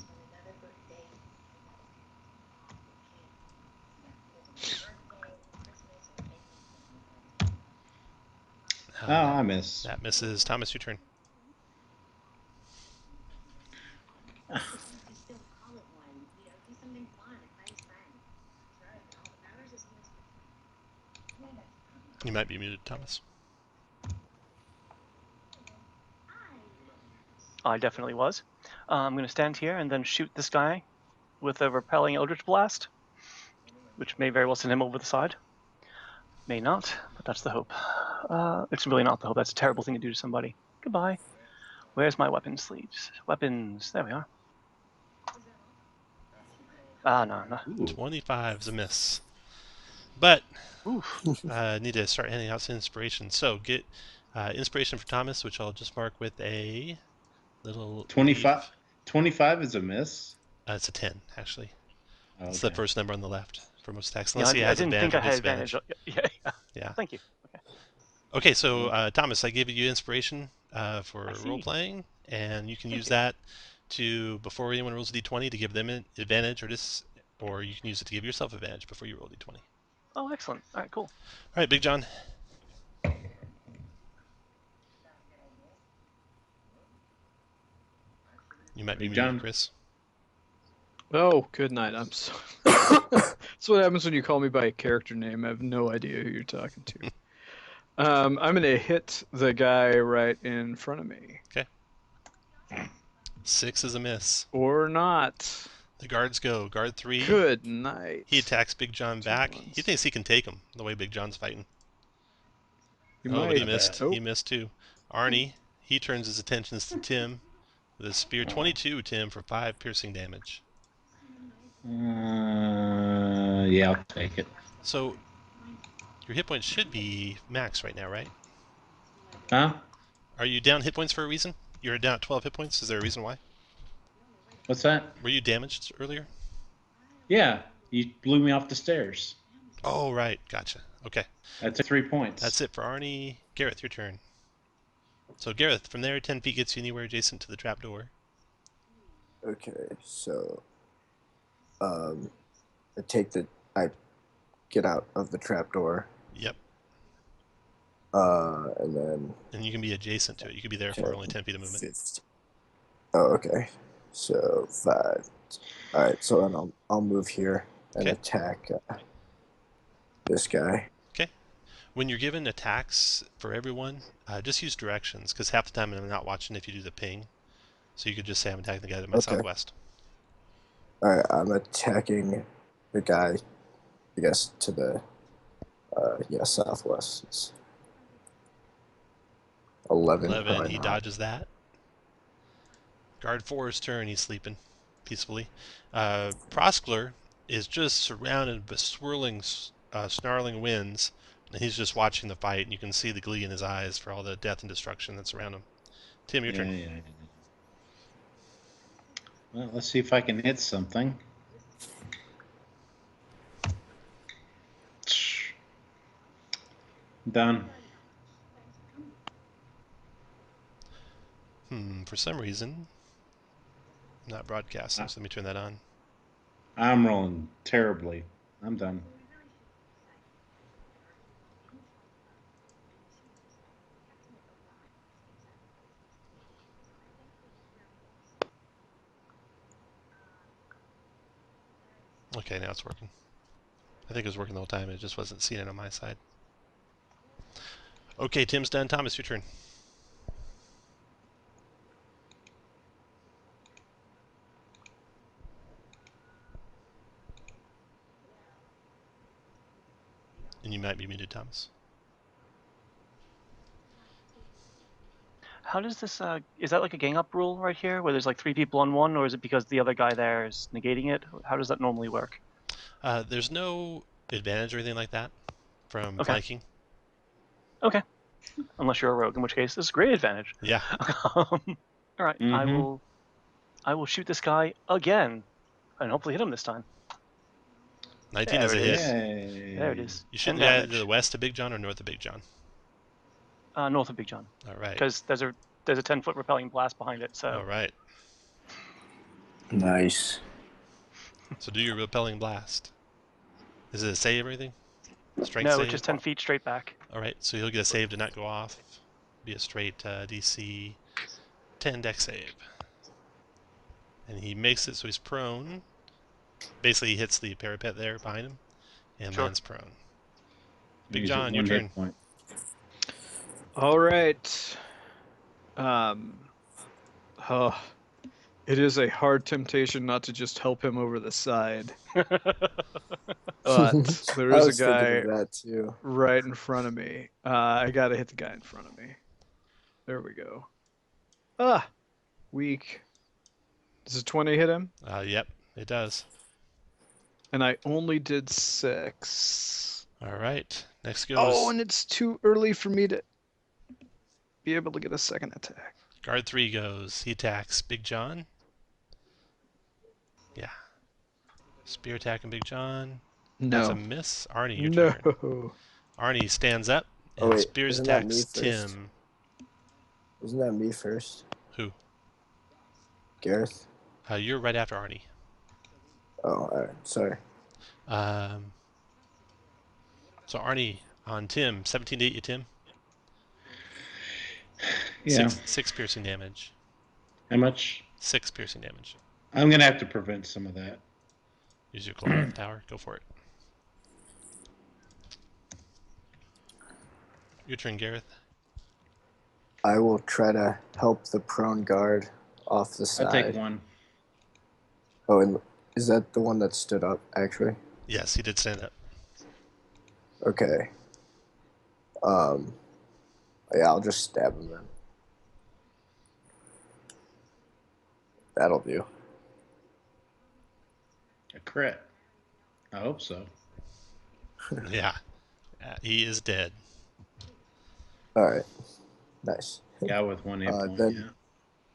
Speaker 3: Oh, I miss.
Speaker 1: That misses. Thomas, your turn. You might be muted, Thomas.
Speaker 2: I definitely was. I'm going to stand here and then shoot this guy with a repelling Eldritch Blast, which may very well send him over the side. May not, but that's the hope. It's really not the hope. That's a terrible thing to do to somebody. Goodbye. Where's my weapon sleeves? Weapons. There we are. No.
Speaker 3: Ooh.
Speaker 1: 25 is a miss. But
Speaker 2: Oof.
Speaker 1: need to start handing out some inspiration. So get inspiration for Thomas, which I'll just mark with a little
Speaker 3: 25.
Speaker 1: leaf.
Speaker 3: 25 is a miss.
Speaker 1: It's a 10, actually.
Speaker 3: Oh,
Speaker 1: It's the
Speaker 3: okay.
Speaker 1: first number on the left for most attacks.
Speaker 2: Yeah,
Speaker 1: Unless he
Speaker 2: I
Speaker 1: has
Speaker 2: didn't
Speaker 1: advantage
Speaker 2: think I
Speaker 1: or
Speaker 2: had
Speaker 1: disadvantage.
Speaker 2: advantage. Yeah.
Speaker 1: Yeah.
Speaker 2: Thank you.
Speaker 1: Okay, so Thomas, I gave you inspiration for
Speaker 2: I see.
Speaker 1: role playing, and you can use that to before anyone rolls a d20 to give them an advantage, or you can use it to give yourself advantage before you roll a d20.
Speaker 2: Oh, excellent. All right, cool.
Speaker 1: All right, Big John. You might be
Speaker 3: Big
Speaker 1: muted,
Speaker 3: John.
Speaker 1: Chris.
Speaker 4: Oh, good night. I'm so. That's what happens when you call me by a character name. I have no idea who you're talking to. I'm gonna hit the guy right in front of me.
Speaker 1: 6 is a miss.
Speaker 4: Or not.
Speaker 1: The guards go. Guard 3.
Speaker 4: Good night.
Speaker 1: He attacks Big John back.
Speaker 4: ones.
Speaker 1: He thinks he can take him the way Big John's fighting.
Speaker 4: You
Speaker 1: But he
Speaker 4: might.
Speaker 1: missed.
Speaker 4: Oh.
Speaker 1: He missed too. Arnie, he turns his attentions to Tim with a spear. 22, Tim, for 5 piercing damage.
Speaker 3: Yeah, I'll take it.
Speaker 1: So your hit points should be max right now, right?
Speaker 3: Huh?
Speaker 1: Are you down hit points for a reason? You're down at 12 hit points. Is there a reason why?
Speaker 3: What's that?
Speaker 1: Were you damaged earlier?
Speaker 3: Yeah, you blew me off the stairs.
Speaker 1: Oh, right. Gotcha. Okay.
Speaker 3: That's 3 points.
Speaker 1: That's it for Arnie. Gareth, your turn. So Gareth, from there, 10 feet gets you anywhere adjacent to the trapdoor.
Speaker 5: Okay, so I get out of the trapdoor,
Speaker 1: Yep.
Speaker 5: and then
Speaker 1: And you can be adjacent to it. You could be there for only 10 feet of movement.
Speaker 5: 50. Oh, okay. So 5. All right, so then I'll move here and
Speaker 1: Okay.
Speaker 5: attack this guy.
Speaker 1: When you're given attacks for everyone, just use directions, because half the time I'm not watching if you do the ping. So you could just say I'm attacking the guy to my
Speaker 5: Okay.
Speaker 1: southwest.
Speaker 5: All right, I'm attacking the guy, I guess, to the southwest. It's 11.
Speaker 1: 11,
Speaker 5: probably
Speaker 1: he
Speaker 5: not.
Speaker 1: dodges that. Guard 4's turn, he's sleeping peacefully. Proskler is just surrounded by swirling, snarling winds, and he's just watching the fight, and you can see the glee in his eyes for all the death and destruction that's around him. Tim, your turn.
Speaker 3: Yeah. Well, let's see if I can hit something. Done.
Speaker 1: For some reason, Not broadcasting, so let me turn that on.
Speaker 3: I'm rolling terribly. I'm done.
Speaker 1: Okay, now it's working. I think it was working the whole time. It just wasn't seeing it on my side. Okay, Tim's done. Thomas, your turn. And you might be muted, Thomas.
Speaker 2: How does this, is that like a gang up rule right here, where there's like 3 people on one, or is it because the other guy there is negating it? How does that normally work?
Speaker 1: There's no advantage or anything like that from
Speaker 2: Okay.
Speaker 1: flanking.
Speaker 2: Okay. Unless you're a rogue, in which case this is a great advantage.
Speaker 1: Yeah.
Speaker 2: All right,
Speaker 3: Mhm.
Speaker 2: I will shoot this guy again, and hopefully hit him this time.
Speaker 1: 19 is a
Speaker 2: There it
Speaker 1: hit.
Speaker 2: is.
Speaker 3: Yay.
Speaker 2: There it is.
Speaker 1: You shoot
Speaker 2: 10
Speaker 1: the guy to
Speaker 2: damage.
Speaker 1: the west of Big John or north of Big John?
Speaker 2: North of Big John,
Speaker 1: All right.
Speaker 2: because there's a 10-foot repelling blast behind it. So
Speaker 1: All right.
Speaker 5: Nice.
Speaker 1: So do your repelling blast. Is it a save or anything? Strength
Speaker 2: no,
Speaker 1: save?
Speaker 2: it's just 10 feet straight back.
Speaker 1: All right, so he'll get a save to not go off. Be a straight DC 10 dex save. And he makes it so he's prone. Basically, he hits the parapet there behind him and
Speaker 2: Sure.
Speaker 1: lands prone. Big
Speaker 3: Use it
Speaker 1: John, your
Speaker 3: one hit
Speaker 1: turn.
Speaker 3: point.
Speaker 4: All right. Oh, it is a hard temptation not to just help him over the side. But there
Speaker 5: I
Speaker 4: is a
Speaker 5: was thinking
Speaker 4: guy
Speaker 5: of that too.
Speaker 4: right in front of me. I gotta hit the guy in front of me. There we go. Ah, weak. Does a 20 hit him?
Speaker 1: Yep, it does.
Speaker 4: And I only did 6.
Speaker 1: All right, next goes
Speaker 4: Oh, and it's too early for me to be able to get a second attack.
Speaker 1: guard 3 goes. He attacks Big John. Yeah. Spear attacking Big John. That's a
Speaker 4: No.
Speaker 1: miss. Arnie, your
Speaker 4: No.
Speaker 1: turn. Arnie stands up
Speaker 5: Oh,
Speaker 1: and
Speaker 5: wait,
Speaker 1: spears
Speaker 5: isn't that me
Speaker 1: attacks
Speaker 5: first?
Speaker 1: Tim.
Speaker 5: Wasn't that me first?
Speaker 1: Who?
Speaker 5: Gareth?
Speaker 1: You're right after Arnie.
Speaker 5: Oh, all right. Sorry.
Speaker 1: So Arnie on Tim, 17 to 8 you, Tim.
Speaker 3: Yeah.
Speaker 1: 6 piercing damage.
Speaker 3: How much?
Speaker 1: 6 piercing damage.
Speaker 3: I'm gonna have to prevent some of that.
Speaker 1: Use your claw tower. Go for it. Your turn, Gareth.
Speaker 5: I will try to help the prone guard off the
Speaker 3: I
Speaker 5: side.
Speaker 3: take one.
Speaker 5: Oh, and is that the one that stood up, actually?
Speaker 1: Yes, he did stand up.
Speaker 5: Okay. Yeah, I'll just stab him then. That'll do.
Speaker 3: A crit. I hope so.
Speaker 1: Yeah. He is dead.
Speaker 5: All right. Nice.
Speaker 3: Guy with one hit point.
Speaker 5: then-
Speaker 3: Yeah.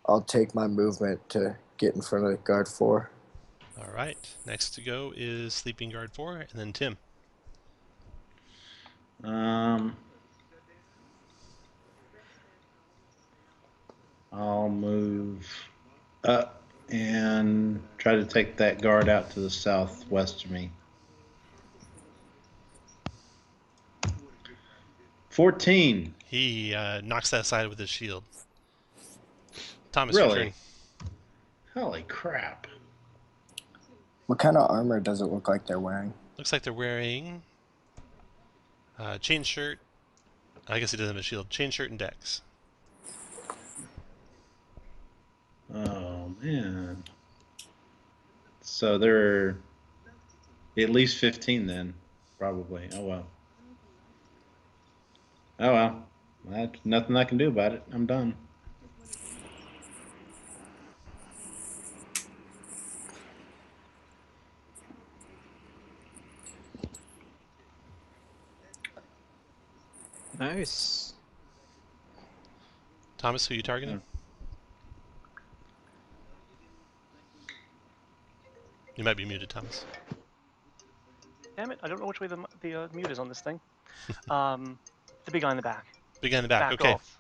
Speaker 5: I'll take my movement to get in front of guard 4.
Speaker 1: All right. Next to go is Sleeping Guard 4, and then Tim.
Speaker 3: I'll move up and try to take that guard out to the southwest of me. 14.
Speaker 1: He knocks that aside with his shield. Thomas, your
Speaker 3: Really?
Speaker 1: turn.
Speaker 3: Holy crap.
Speaker 5: What kind of armor does it look like they're wearing?
Speaker 1: Looks like they're wearing chain shirt. I guess he doesn't have a shield. Chain shirt and dex.
Speaker 3: Oh, man. So they're at least 15 then, probably. Oh, well. Oh, well. That's nothing I can do about it. I'm done.
Speaker 4: Nice.
Speaker 1: Thomas, who you targeting? You might be muted, Thomas.
Speaker 2: Damn it! I don't know which way the mute is on this thing. The big guy in the back.
Speaker 1: Big guy in the back.
Speaker 2: Back
Speaker 1: Okay.
Speaker 2: off.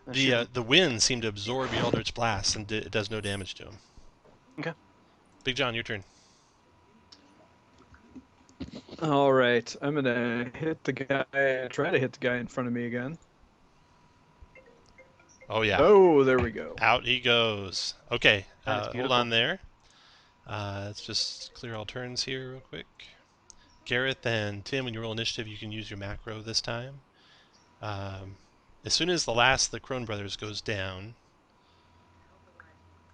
Speaker 2: And shoot him.
Speaker 1: The wind seemed to absorb the Eldritch Blast, and it does no damage to him.
Speaker 2: Okay.
Speaker 1: Big John, your turn.
Speaker 4: All right, I'm gonna hit the guy. Try to hit the guy in front of me again.
Speaker 1: Oh yeah.
Speaker 4: Oh, there we go.
Speaker 1: Out he goes. Okay,
Speaker 2: That is
Speaker 1: hold
Speaker 2: beautiful.
Speaker 1: on there. Let's just clear all turns here real quick. Gareth and Tim, when you roll initiative, you can use your macro this time. As soon as the last of the Crone brothers goes down,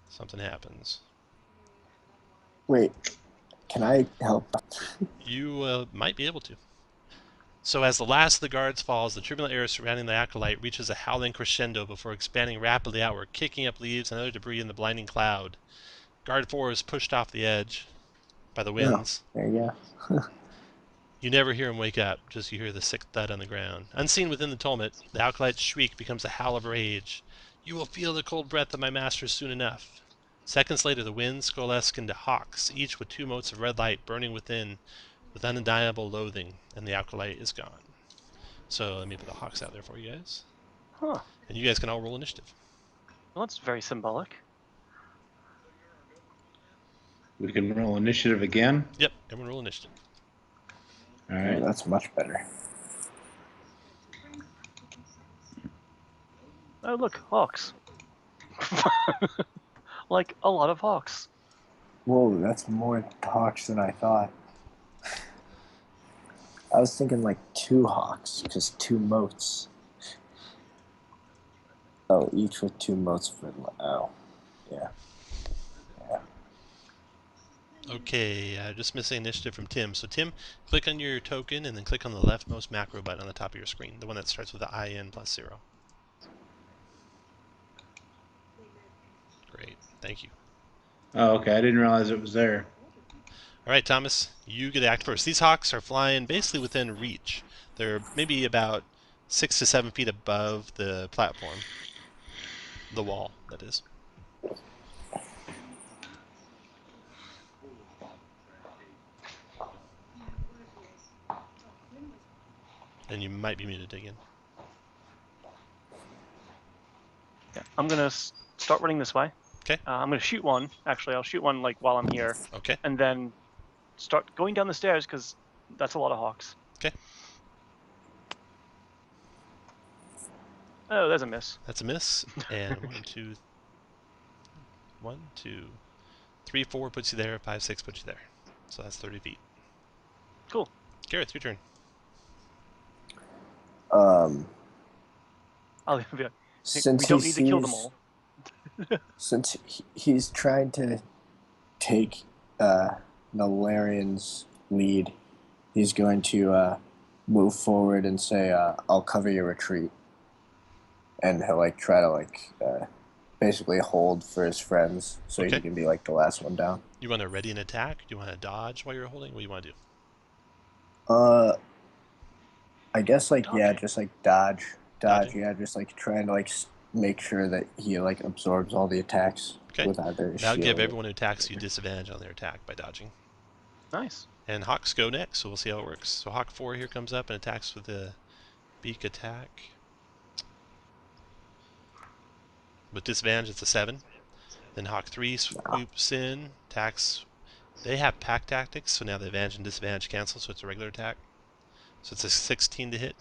Speaker 1: something happens.
Speaker 5: Wait, can I help?
Speaker 1: You might be able to. So as the last of the guards falls, the turbulent air surrounding the acolyte reaches a howling crescendo before expanding rapidly outward, kicking up leaves and other debris in the blinding cloud. Guard 4 is pushed off the edge by the winds.
Speaker 5: Oh, there you go.
Speaker 1: You never hear him wake up, just you hear the sick thud on the ground. Unseen within the tumult, the acolyte's shriek becomes a howl of rage. You will feel the cold breath of my master soon enough. Seconds later, the winds coalesce into hawks, each with 2 motes of red light burning within with undeniable loathing, and the acolyte is gone. So let me put the hawks out there for you guys.
Speaker 2: Huh.
Speaker 1: And you guys can all roll initiative.
Speaker 2: Well, that's very symbolic.
Speaker 3: We can roll initiative again.
Speaker 1: Yep, everyone roll initiative.
Speaker 3: All
Speaker 5: Oh,
Speaker 3: right.
Speaker 5: that's much better.
Speaker 2: Oh, look, hawks. Like a lot of hawks.
Speaker 5: Whoa, that's more hawks than I thought. I was thinking like 2 hawks, because 2 motes. Oh, each with 2 motes for. Oh, yeah.
Speaker 1: Okay, just missing initiative from Tim. So Tim, click on your token and then click on the leftmost macro button on the top of your screen, the one that starts with the IN +0. Great, thank you.
Speaker 3: Oh, okay. I didn't realize it was there.
Speaker 1: All right, Thomas, you get to act first. These hawks are flying basically within reach. They're maybe about 6 to 7 feet above the platform, the wall, that is. And you might be muted again.
Speaker 2: Yeah, I'm gonna start running this way.
Speaker 1: Okay.
Speaker 2: I'm gonna shoot one. Actually, I'll shoot one like while I'm here,
Speaker 1: Okay.
Speaker 2: and then start going down the stairs because that's a lot of hawks.
Speaker 1: Okay.
Speaker 2: Oh, there's a miss.
Speaker 1: That's a miss. And 1, 2, 3, 4 puts you there. 5, 6 puts you there. So that's 30 feet.
Speaker 2: Cool.
Speaker 1: Gareth, your turn.
Speaker 2: I'll even be like,
Speaker 5: Since
Speaker 2: we don't
Speaker 5: he
Speaker 2: need to kill them
Speaker 5: sees-
Speaker 2: all.
Speaker 5: Since he's trying to take Nalarian's lead, he's going to move forward and say, "I'll cover your retreat," and he'll like try to like basically hold for his friends so
Speaker 1: Okay.
Speaker 5: he can be like the last one down.
Speaker 1: You want to ready an attack? Do you want to dodge while you're holding? What do you want to do?
Speaker 5: I guess like yeah,
Speaker 2: Dodge.
Speaker 5: just like dodge,
Speaker 1: Dodging?
Speaker 5: yeah, just like trying to like make sure that he like absorbs all the attacks
Speaker 1: Okay.
Speaker 5: with either his
Speaker 1: That'll give
Speaker 5: shield or-
Speaker 1: everyone who attacks you disadvantage on their attack by dodging.
Speaker 2: Nice.
Speaker 1: And hawks go next, so we'll see how it works. So hawk 4 here comes up and attacks with the beak attack. With disadvantage, it's a 7. Then hawk 3 swoops in, attacks. They have pack tactics, so now the advantage and disadvantage cancel, so it's a regular attack. So it's a 16 to hit.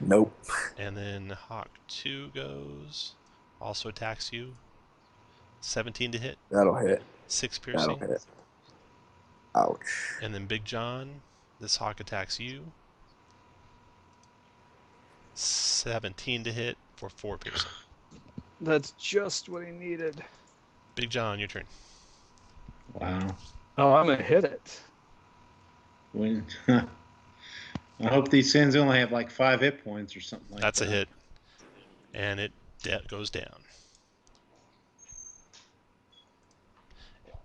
Speaker 5: Nope.
Speaker 1: And then hawk 2 goes, also attacks you. 17 to hit,
Speaker 5: That'll hit.
Speaker 1: 6
Speaker 5: That'll
Speaker 1: piercing.
Speaker 5: hit. Ouch.
Speaker 1: And then Big John, this hawk attacks you. 17 to hit for 4 piercing.
Speaker 4: That's just what he needed.
Speaker 1: Big John, your turn.
Speaker 3: Wow.
Speaker 4: Oh, I'm gonna hit it.
Speaker 3: When I hope these things only have like 5 hit points or something like
Speaker 1: That's
Speaker 3: that.
Speaker 1: a hit. And it goes down.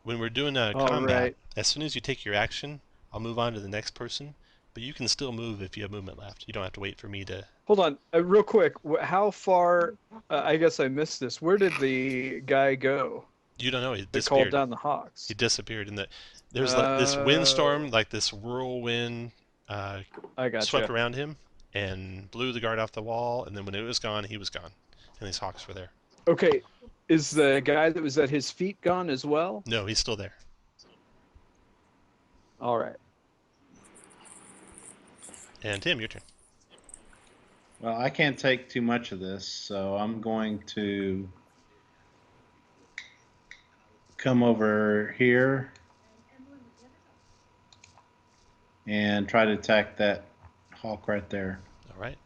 Speaker 1: When we're doing a
Speaker 4: All
Speaker 1: combat,
Speaker 4: right.
Speaker 1: as soon as you take your action, I'll move on to the next person. But you can still move if you have movement left. You don't have to wait for me to...
Speaker 4: Hold on, real quick. How far? I guess I missed this. Where did the guy go?
Speaker 1: You don't know. He
Speaker 4: They called
Speaker 1: disappeared.
Speaker 4: down the hawks.
Speaker 1: He disappeared. There's like this windstorm, like this whirlwind
Speaker 4: I got
Speaker 1: swept
Speaker 4: you.
Speaker 1: around him and blew the guard off the wall. And then when it was gone, he was gone. And these hawks were there.
Speaker 4: Okay, Is the guy that was at his feet gone as well?
Speaker 1: No, he's still there.
Speaker 4: All right.
Speaker 1: And Tim, your turn.
Speaker 3: Well, I can't take too much of this, so I'm going to come over here and try to attack that hawk right there.
Speaker 1: All right.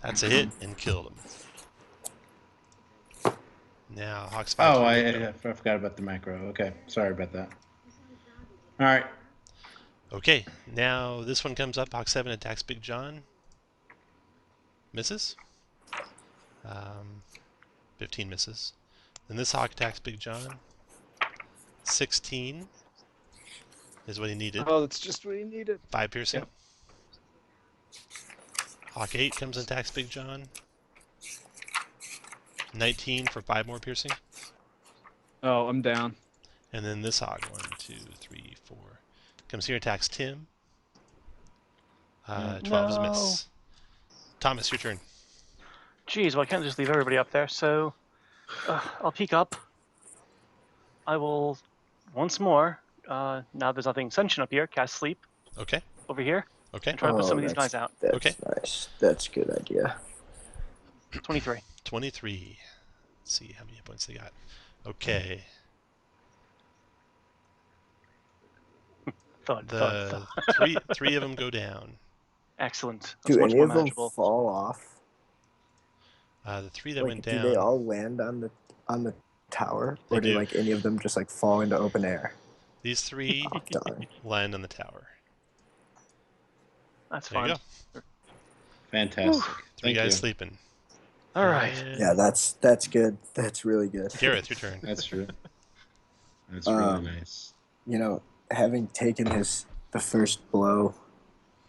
Speaker 1: That's a hit and killed him. Now Hawk's 5.
Speaker 3: Oh, I forgot about the macro. Okay, sorry about that. All right.
Speaker 1: Okay, now this one comes up. Hawk 7 attacks Big John. Misses. 15 misses. Then this Hawk attacks Big John. 16 is what he needed.
Speaker 4: Oh, that's just what he needed.
Speaker 1: 5 piercing.
Speaker 4: Yep.
Speaker 1: Hawk 8 comes and attacks Big John. 19 for 5 more piercing.
Speaker 4: Oh, I'm down.
Speaker 1: And then this Hawk, 1, 2, 3, 4. Comes here, attacks Tim. 12 is a miss. Thomas, your turn.
Speaker 2: Geez, well, I can't just leave everybody up there, so I'll peek up. I will, once more, now there's nothing sentient up here, cast Sleep
Speaker 1: Okay.
Speaker 2: over here,
Speaker 1: Okay.
Speaker 2: and try to put some of these
Speaker 5: that's-
Speaker 2: guys out.
Speaker 5: That's
Speaker 1: Okay.
Speaker 5: nice. That's a good idea.
Speaker 2: 23.
Speaker 1: 23. Let's see how many hit points they got. Okay.
Speaker 2: Thud,
Speaker 1: The
Speaker 2: thud, thud.
Speaker 1: three of them go down.
Speaker 2: Excellent. That's
Speaker 5: Do
Speaker 2: much
Speaker 5: any
Speaker 2: more
Speaker 5: of them
Speaker 2: manageable.
Speaker 5: fall off?
Speaker 1: The 3 that
Speaker 5: Like,
Speaker 1: went
Speaker 5: do
Speaker 1: down.
Speaker 5: they all land on the tower,
Speaker 1: They
Speaker 5: or do
Speaker 1: do.
Speaker 5: like any of them just like fall into open air?
Speaker 1: These 3
Speaker 5: Oh, darn.
Speaker 1: land on the tower.
Speaker 2: That's
Speaker 1: There you
Speaker 2: fine.
Speaker 1: go.
Speaker 3: Fantastic.
Speaker 1: 3
Speaker 3: Thank
Speaker 1: guys
Speaker 3: you.
Speaker 1: sleeping.
Speaker 2: All right.
Speaker 1: And
Speaker 5: Yeah, that's good. That's really good.
Speaker 1: Gareth, your turn.
Speaker 3: That's true. That's really
Speaker 5: Um,
Speaker 3: nice.
Speaker 5: You know, having taken the first blow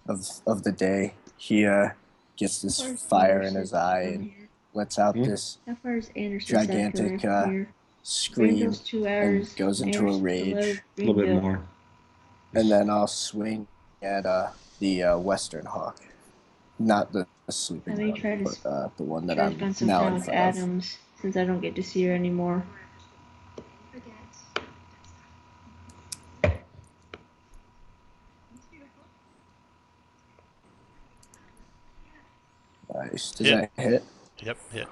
Speaker 5: of the day, he gets this fire in his eye and lets out this
Speaker 6: How far is Anderson
Speaker 5: gigantic
Speaker 6: Circular here?
Speaker 5: scream,
Speaker 6: Greenville's 2 hours.
Speaker 5: and goes into a
Speaker 6: Anderson
Speaker 5: rage.
Speaker 6: below
Speaker 3: A little bit
Speaker 6: Greenville.
Speaker 3: more.
Speaker 5: and then I'll swing at the Western Hawk, not the sleeping
Speaker 6: I may
Speaker 5: one,
Speaker 6: try to
Speaker 5: but the one that
Speaker 6: Try to
Speaker 5: I'm
Speaker 6: find some
Speaker 5: now
Speaker 6: time
Speaker 5: in
Speaker 6: with
Speaker 5: front of.
Speaker 6: Adams, since I don't get to see her anymore.
Speaker 5: Nice. Does
Speaker 1: Hit.
Speaker 5: that hit?
Speaker 1: Yep, hit.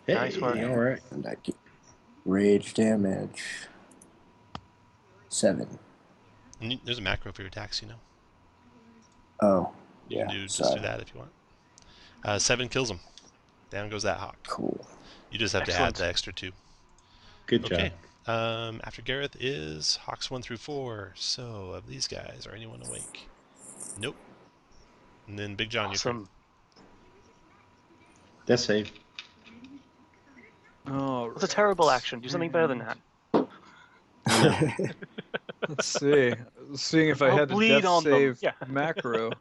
Speaker 3: Hey,
Speaker 2: Nice work.
Speaker 3: all right.
Speaker 5: And I get rage damage. 7.
Speaker 1: And there's a macro for your attacks, you know.
Speaker 5: Oh,
Speaker 1: You
Speaker 5: yeah.
Speaker 1: can just
Speaker 5: sorry.
Speaker 1: do that if you want. 7 kills him. Down goes that Hawk.
Speaker 5: Cool.
Speaker 1: You just have to
Speaker 2: Excellent.
Speaker 1: add the extra 2.
Speaker 3: Good
Speaker 1: Okay.
Speaker 3: job.
Speaker 1: After Gareth is Hawks 1 through 4. So of these guys, are anyone awake? Nope. And then Big John, your turn.
Speaker 2: Awesome.
Speaker 3: That's safe.
Speaker 4: Oh,
Speaker 2: What's a terrible action? Do something better than that.
Speaker 4: Let's see. Seeing if I
Speaker 2: I'll
Speaker 4: had a
Speaker 2: bleed
Speaker 4: death
Speaker 2: on them.
Speaker 4: save
Speaker 2: Yeah.
Speaker 4: macro.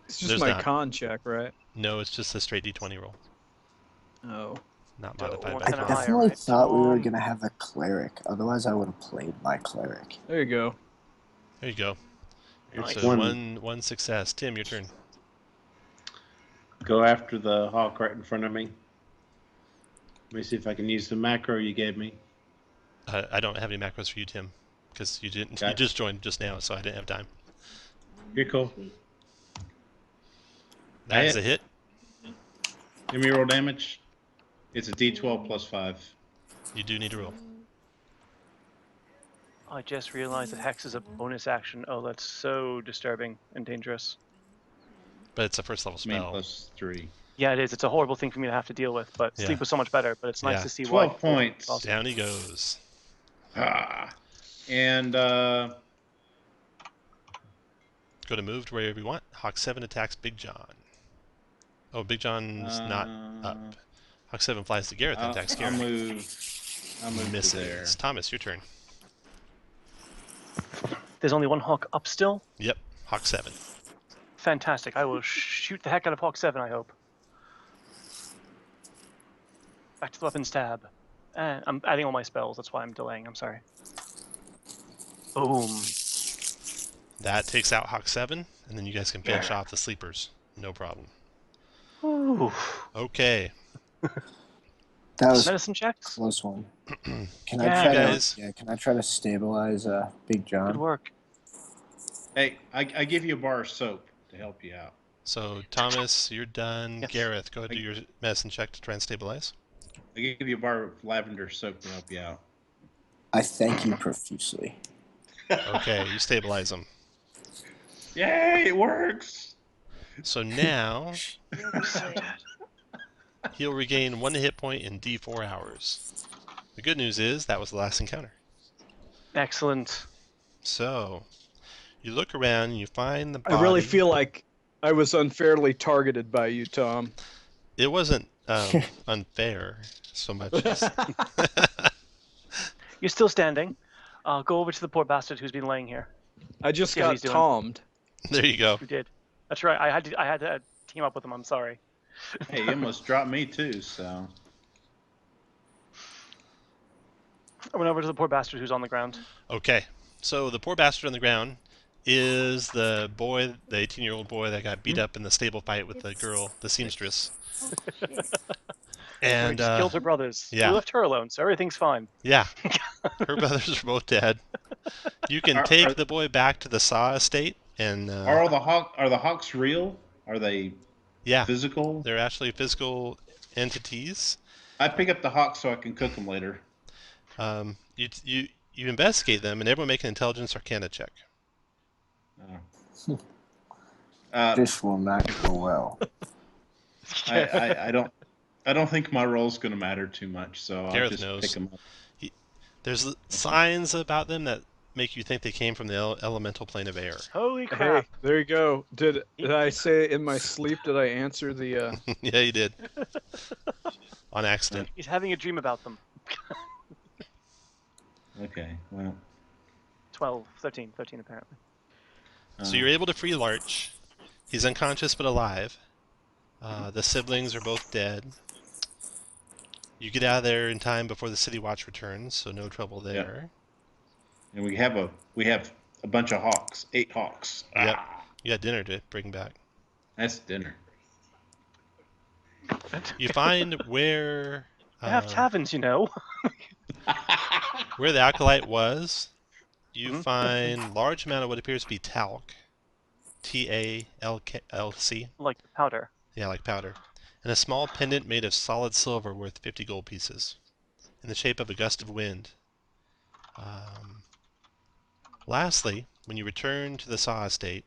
Speaker 4: It's just
Speaker 1: There's
Speaker 4: my
Speaker 1: not.
Speaker 4: con check, right?
Speaker 1: No, it's just a straight D20 roll,
Speaker 4: Oh.
Speaker 1: not
Speaker 2: Oh,
Speaker 1: modified
Speaker 2: what
Speaker 1: by
Speaker 5: I
Speaker 2: kind of
Speaker 1: con.
Speaker 2: higher,
Speaker 5: definitely
Speaker 2: right?
Speaker 5: thought we were going to have a cleric. Otherwise, I would have played my cleric.
Speaker 4: There you go.
Speaker 1: There you go.
Speaker 2: Nice.
Speaker 1: So
Speaker 3: One.
Speaker 1: one success. Tim, your turn.
Speaker 3: Go after the hawk right in front of me. Let me see if I can use the macro you gave me.
Speaker 1: I don't have any macros for you, Tim, because you didn't.
Speaker 3: Okay.
Speaker 1: You just joined just now, so I didn't have time.
Speaker 3: You're cool.
Speaker 1: That is
Speaker 3: hit.
Speaker 1: a hit.
Speaker 3: Give me roll damage. It's a D12 plus 5.
Speaker 1: You do need to roll.
Speaker 2: I just realized that Hex is a bonus action. Oh, that's so disturbing and dangerous.
Speaker 1: But it's a first level
Speaker 3: I mean,
Speaker 1: spell.
Speaker 3: plus 3.
Speaker 2: Yeah, it is. It's a horrible thing for me to have to deal with, but
Speaker 1: Yeah.
Speaker 2: Sleep was so much better, but it's nice
Speaker 1: Yeah.
Speaker 2: to see why.
Speaker 3: 12 points.
Speaker 2: Awesome.
Speaker 1: Down he goes.
Speaker 3: Ah. And
Speaker 1: Go to move to wherever you want. Hawk 7 attacks Big John. Oh, Big John's not up. Hawk 7 flies to Gareth and attacks
Speaker 3: I'll
Speaker 1: Gareth.
Speaker 3: I'll move to
Speaker 1: Misses.
Speaker 3: there.
Speaker 1: Thomas, your turn.
Speaker 2: There's only one Hawk up still.
Speaker 1: Yep, Hawk 7.
Speaker 2: Fantastic. I will shoot the heck out of Hawk 7, I hope. Back to the weapons tab. I'm adding all my spells, that's why I'm delaying, I'm sorry. Boom.
Speaker 1: That takes out Hawk 7, and then you guys can finish off the sleepers. No problem.
Speaker 2: Ooh.
Speaker 1: Okay.
Speaker 5: That was a
Speaker 2: Medicine checks.
Speaker 5: close one. Can
Speaker 2: Yeah.
Speaker 5: I try
Speaker 1: You guys-
Speaker 5: to? Yeah, can I try to stabilize Big
Speaker 2: Good
Speaker 5: John?
Speaker 2: work.
Speaker 3: Hey, I give you a bar of soap to help you out.
Speaker 1: So, Thomas, you're done.
Speaker 2: Yes.
Speaker 1: Gareth, go ahead and do your medicine check to try and stabilize.
Speaker 3: I give you a bar of lavender soap to help you out.
Speaker 5: I thank you profusely.
Speaker 1: Okay, you stabilize him.
Speaker 3: Yay, it works!
Speaker 1: So now
Speaker 2: So dead.
Speaker 1: he'll regain 1 hit point in D4 hours. The good news is that was the last encounter.
Speaker 2: Excellent.
Speaker 1: So you look around and you find the body.
Speaker 4: I really feel like I was unfairly targeted by you, Tom.
Speaker 1: It wasn't unfair so much as
Speaker 2: You're still standing. Go over to the poor bastard who's been laying here.
Speaker 4: I just
Speaker 2: See how
Speaker 4: got
Speaker 2: he's doing.
Speaker 4: Tommed.
Speaker 1: there you go.
Speaker 2: You did. That's right. I had to team up with him. I'm sorry.
Speaker 3: Hey, you almost dropped me too, so.
Speaker 2: I went over to the poor bastard who's on the ground.
Speaker 1: Okay, so the poor bastard on the ground is the boy, the 18-year-old boy that got beat up in the stable fight with the girl, the seamstress.
Speaker 2: And
Speaker 1: And
Speaker 2: just killed her brothers.
Speaker 1: yeah.
Speaker 2: We left her alone, so everything's fine.
Speaker 1: yeah, her brothers are both dead. You can take the boy back to the Saw estate, and
Speaker 3: Are the hawks real? Are they
Speaker 1: yeah,
Speaker 3: physical?
Speaker 1: they're actually physical entities.
Speaker 3: I pick up the hawks so I can cook them later.
Speaker 1: You investigate them, and everyone make an intelligence arcana check.
Speaker 5: This will not go well.
Speaker 3: I don't think my role's going to matter too much, so I'll
Speaker 1: Gareth
Speaker 3: just
Speaker 1: knows.
Speaker 3: pick them up.
Speaker 1: There's signs about them that make you think they came from the elemental plane of air.
Speaker 2: Holy
Speaker 4: Hey,
Speaker 2: crap.
Speaker 4: there you go. Did I say in my sleep, did I answer the...
Speaker 1: Yeah, you did. On accident.
Speaker 2: He's having a dream about them.
Speaker 3: Okay, well.
Speaker 2: 13 apparently.
Speaker 1: So you're able to free Larch. He's unconscious but alive. The siblings are both dead. You get out of there in time before the City Watch returns, so no trouble there.
Speaker 3: And we have a bunch of hawks, 8 hawks.
Speaker 1: Yep.
Speaker 3: Ah,
Speaker 1: You got dinner to bring back.
Speaker 3: that's dinner.
Speaker 1: You find where
Speaker 2: They have taverns, you know.
Speaker 1: where the acolyte was. You find large amount of what appears to be talc. TALC.
Speaker 2: Like the powder.
Speaker 1: Yeah, like powder. And a small pendant made of solid silver worth 50 gold pieces, in the shape of a gust of wind. Lastly, when you return to the Saw estate,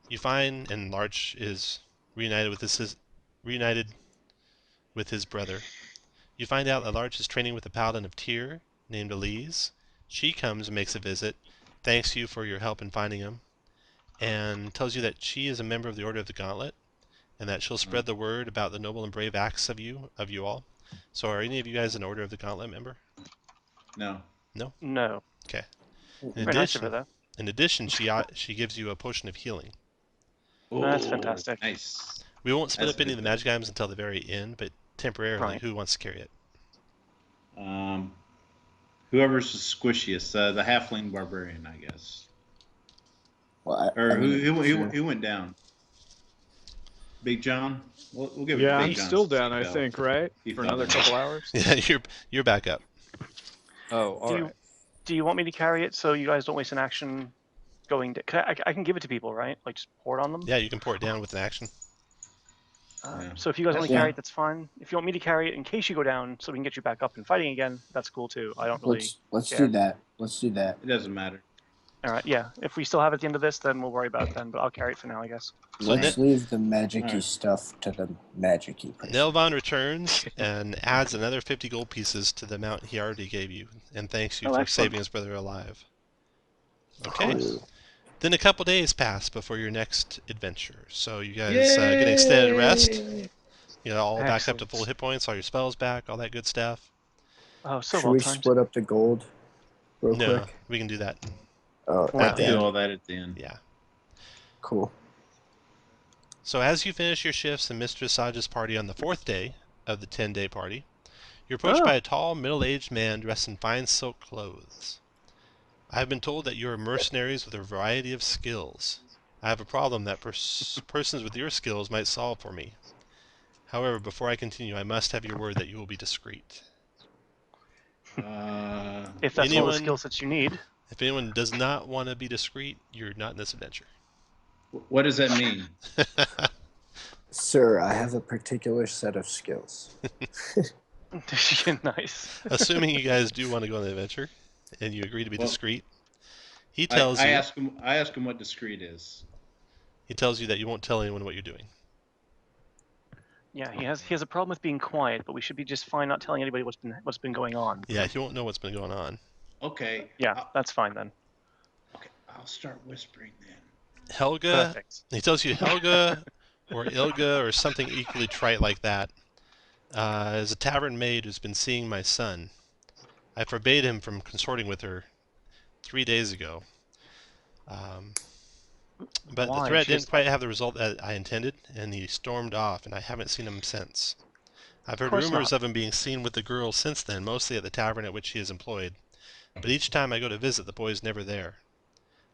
Speaker 1: you find, and Larch is reunited with his brother. You find out that Larch is training with a paladin of Tyr named Elise. She comes and makes a visit, thanks you for your help in finding him, and tells you that she is a member of the Order of the Gauntlet, and that she'll spread the word about the noble and brave acts of you all. So are any of you guys an Order of the Gauntlet member?
Speaker 3: No.
Speaker 2: No.
Speaker 1: Okay.
Speaker 2: Very nice of her, though.
Speaker 1: In addition, she gives you a potion of healing.
Speaker 2: That's
Speaker 3: Ooh,
Speaker 2: fantastic.
Speaker 3: Nice.
Speaker 1: We won't split
Speaker 3: That's
Speaker 1: up any
Speaker 3: a
Speaker 1: of the
Speaker 3: good
Speaker 1: magic items until the very end, but temporarily,
Speaker 2: Right.
Speaker 1: who wants to carry it?
Speaker 3: Whoever's the squishiest, the halfling barbarian, I guess.
Speaker 5: Well,
Speaker 3: Or
Speaker 5: mean, sure.
Speaker 3: who went down? Big John. We'll give it
Speaker 4: Yeah,
Speaker 3: to
Speaker 4: I'm
Speaker 3: Big John.
Speaker 4: still down, I think, right?
Speaker 3: He
Speaker 4: For
Speaker 3: fell
Speaker 4: another
Speaker 3: down.
Speaker 4: couple hours?
Speaker 1: Yeah, you're back up.
Speaker 4: Oh, all right.
Speaker 2: Do you want me to carry it so you guys don't waste an action going to... I can give it to people, right? Like, just pour it on them?
Speaker 1: Yeah, you can pour it down with an action.
Speaker 3: Yeah.
Speaker 2: So if you guys only
Speaker 5: Yeah.
Speaker 2: carry it, that's fine. If you want me to carry it in case you go down so we can get you back up and fighting again, that's cool too. I don't really...
Speaker 5: Let's
Speaker 2: care.
Speaker 5: do that. Let's do that.
Speaker 3: It doesn't matter.
Speaker 2: Alright, yeah. If we still have it at the end of this, then we'll worry about it then, but I'll carry it for now, I guess.
Speaker 1: So
Speaker 5: Let's leave the magic-y
Speaker 3: Alright.
Speaker 5: stuff to the magic-y person.
Speaker 1: Nelvon returns and adds another 50 gold pieces to the amount he already gave you, and thanks you
Speaker 2: Oh,
Speaker 1: for
Speaker 2: excellent.
Speaker 1: saving his brother alive. Okay.
Speaker 5: Cool.
Speaker 1: Then a couple days pass before your next adventure. So you guys get an extended rest. You know, all back up to
Speaker 2: Excellent.
Speaker 1: full hit points, all your spells back, all that good stuff.
Speaker 2: Oh, so
Speaker 5: Should
Speaker 2: well
Speaker 5: we
Speaker 2: timed.
Speaker 5: split up the gold real
Speaker 1: No,
Speaker 5: quick?
Speaker 1: we can do that.
Speaker 5: Oh,
Speaker 2: Well,
Speaker 1: At the
Speaker 3: Do
Speaker 1: end.
Speaker 3: all that at the end.
Speaker 1: Yeah.
Speaker 5: cool.
Speaker 1: So as you finish your shifts in Mistress Saj's party on the 4th day of the 10-day party, you're approached
Speaker 2: Oh.
Speaker 1: by a tall, middle-aged man dressed in fine silk clothes. I have been told that you are mercenaries with a variety of skills. I have a problem that persons with your skills might solve for me. However, before I continue, I must have your word that you will be discreet.
Speaker 2: If that's one of the
Speaker 1: Anyone-
Speaker 2: skill sets you need.
Speaker 1: If anyone does not want to be discreet, you're not in this adventure.
Speaker 3: What does that mean?
Speaker 5: Sir, I have a particular set of skills.
Speaker 2: Nice.
Speaker 1: Assuming you guys do want to go on the adventure, and you agree to be
Speaker 3: Well,
Speaker 1: discreet, he tells
Speaker 3: I
Speaker 1: you.
Speaker 3: ask him what discreet is.
Speaker 1: He tells you that you won't tell anyone what you're doing.
Speaker 2: Yeah, he has a problem with being quiet, but we should be just fine not telling anybody what's been going on.
Speaker 1: Yeah, he won't know what's been going on.
Speaker 3: Okay.
Speaker 2: Yeah, that's fine then.
Speaker 3: Okay, I'll start whispering then.
Speaker 1: Helga.
Speaker 2: Perfect.
Speaker 1: He tells you Helga or Ilga or something equally trite like that is a tavern maid who's been seeing my son. I forbade him from consorting with her 3 days ago. But
Speaker 2: Why?
Speaker 1: the threat
Speaker 2: She
Speaker 1: didn't
Speaker 2: just-
Speaker 1: quite have the result that I intended, and he stormed off, and I haven't seen him since. I've heard
Speaker 2: course
Speaker 1: rumors
Speaker 2: not.
Speaker 1: of him being seen with the girl since then, mostly at the tavern at which he is employed. But each time I go to visit, the boy is never there.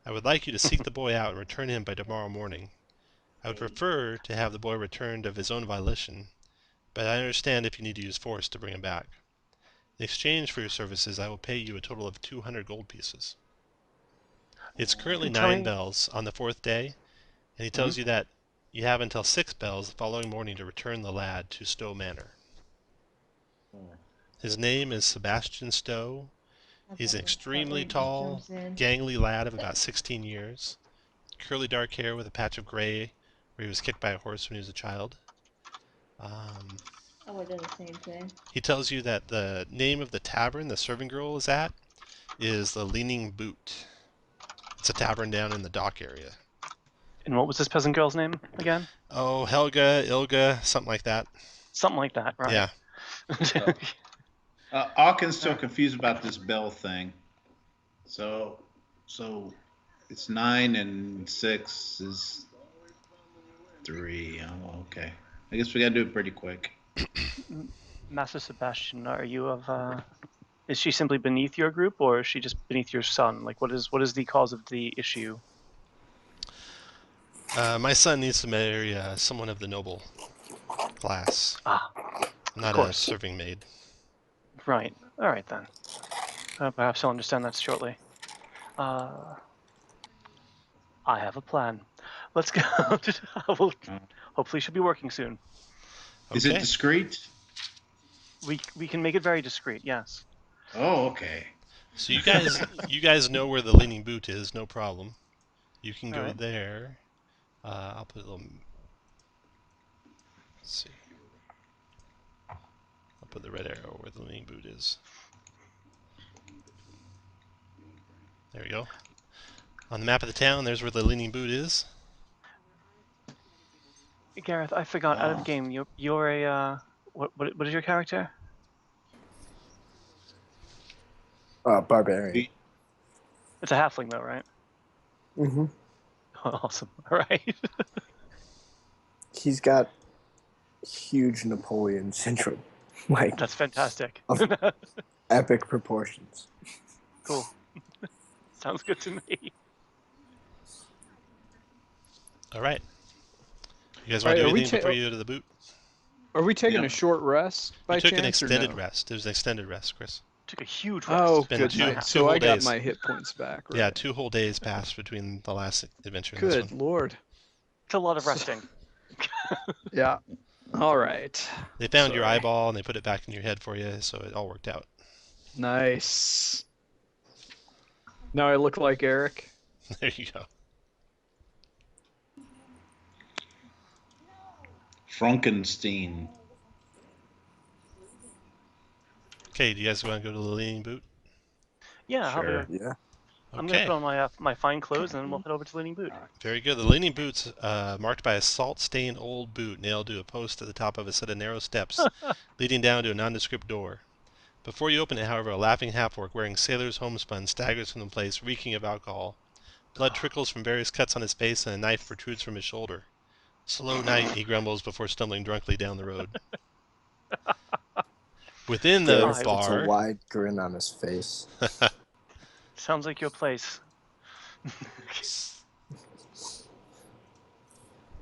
Speaker 1: I would like you to seek the boy out and return him by tomorrow morning. I would prefer to have the boy returned of his own volition, but I understand if you need to use force to bring him back. In exchange for your services, I will pay you a total of 200 gold pieces. It's currently
Speaker 2: Tell
Speaker 1: 9
Speaker 2: me-
Speaker 1: bells on the 4th day, and he tells you that you have until 6 bells the following morning to return the lad to Stowe Manor. His name is Sebastian Stowe. He's an extremely tall, gangly lad of about 16 years. Curly dark hair with a patch of gray where he was kicked by a horse when he was a child.
Speaker 6: Oh, I did the same thing.
Speaker 1: He tells you that the name of the tavern the serving girl is at is the Leaning Boot. It's a tavern down in the dock area.
Speaker 2: And what was this peasant girl's name again?
Speaker 1: Oh, Helga, Ilga, something like that.
Speaker 2: Something like that, right?
Speaker 1: Yeah.
Speaker 3: Alkin's still confused about this bell thing. So it's 9 and 6 is 3. Oh, okay. I guess we gotta do it pretty quick.
Speaker 2: Master Sebastian, are you of? Is she simply beneath your group, or is she just beneath your son? Like, what is the cause of the issue?
Speaker 1: My son needs to marry someone of the noble class,
Speaker 2: Ah,
Speaker 1: not a
Speaker 2: course.
Speaker 1: serving maid.
Speaker 2: right. All right then. Perhaps he'll understand that shortly. I have a plan. Let's go. Hopefully, she'll be working soon.
Speaker 3: Is it
Speaker 1: Okay.
Speaker 3: discreet?
Speaker 2: We can make it very discreet. Yes.
Speaker 3: Oh, okay.
Speaker 1: So you guys know where the Leaning Boot is, no problem. You can go
Speaker 2: Alright.
Speaker 1: there. I'll put a little. Let's see. I'll put the red arrow where the Leaning Boot is. There we go. On the map of the town, there's where the Leaning Boot is.
Speaker 2: Gareth, I forgot. Out of the game, you're a what is your character?
Speaker 5: Barbarian.
Speaker 2: It's a halfling, though, right?
Speaker 5: Mm-hmm.
Speaker 2: Awesome. All right.
Speaker 5: He's got huge Napoleon syndrome, like
Speaker 2: That's fantastic.
Speaker 5: epic proportions.
Speaker 2: Cool. Sounds good to me.
Speaker 1: All right. You guys want to
Speaker 4: Alright,
Speaker 1: do
Speaker 4: are we
Speaker 1: anything
Speaker 4: ta-
Speaker 1: before you go to the boot?
Speaker 4: Are we taking
Speaker 3: Yeah.
Speaker 4: a short rest by
Speaker 1: You took
Speaker 4: chance
Speaker 1: an
Speaker 4: or
Speaker 1: extended
Speaker 4: no?
Speaker 1: rest. It was an extended rest, Chris.
Speaker 2: Took a huge rest.
Speaker 4: Oh,
Speaker 1: been
Speaker 4: good
Speaker 1: two-
Speaker 4: night.
Speaker 1: two
Speaker 4: So
Speaker 1: whole
Speaker 4: I got
Speaker 1: days.
Speaker 4: my hit points back. Right?
Speaker 1: Yeah, 2 whole days passed between the last adventure and this
Speaker 4: Good
Speaker 1: one.
Speaker 4: lord.
Speaker 2: It's a lot of resting.
Speaker 4: Yeah. All right.
Speaker 1: They found your
Speaker 4: Sorry.
Speaker 1: eyeball and they put it back in your head for you, so it all worked out.
Speaker 4: Nice. Now I look like Eric.
Speaker 1: There you go.
Speaker 3: Frankenstein.
Speaker 1: Okay, do you guys want to go to the Leaning Boot?
Speaker 2: Yeah. How
Speaker 3: Sure.
Speaker 2: about
Speaker 5: Yeah.
Speaker 2: I'm gonna
Speaker 1: Okay,
Speaker 2: put on my fine clothes and then we'll head over to Leaning Boot.
Speaker 1: very good. The Leaning Boot's marked by a salt-stained old boot nailed to a post at the top of a set of narrow steps leading down to a nondescript door. Before you open it, however, a laughing half-orc wearing sailor's homespun staggers from the place, reeking of alcohol. Blood trickles from various cuts on his face, and a knife protrudes from his shoulder. Slow night, he grumbles before stumbling drunkenly down the road. Within the
Speaker 5: Gareth puts
Speaker 1: bar,
Speaker 5: a wide grin on his face.
Speaker 2: Sounds like your place.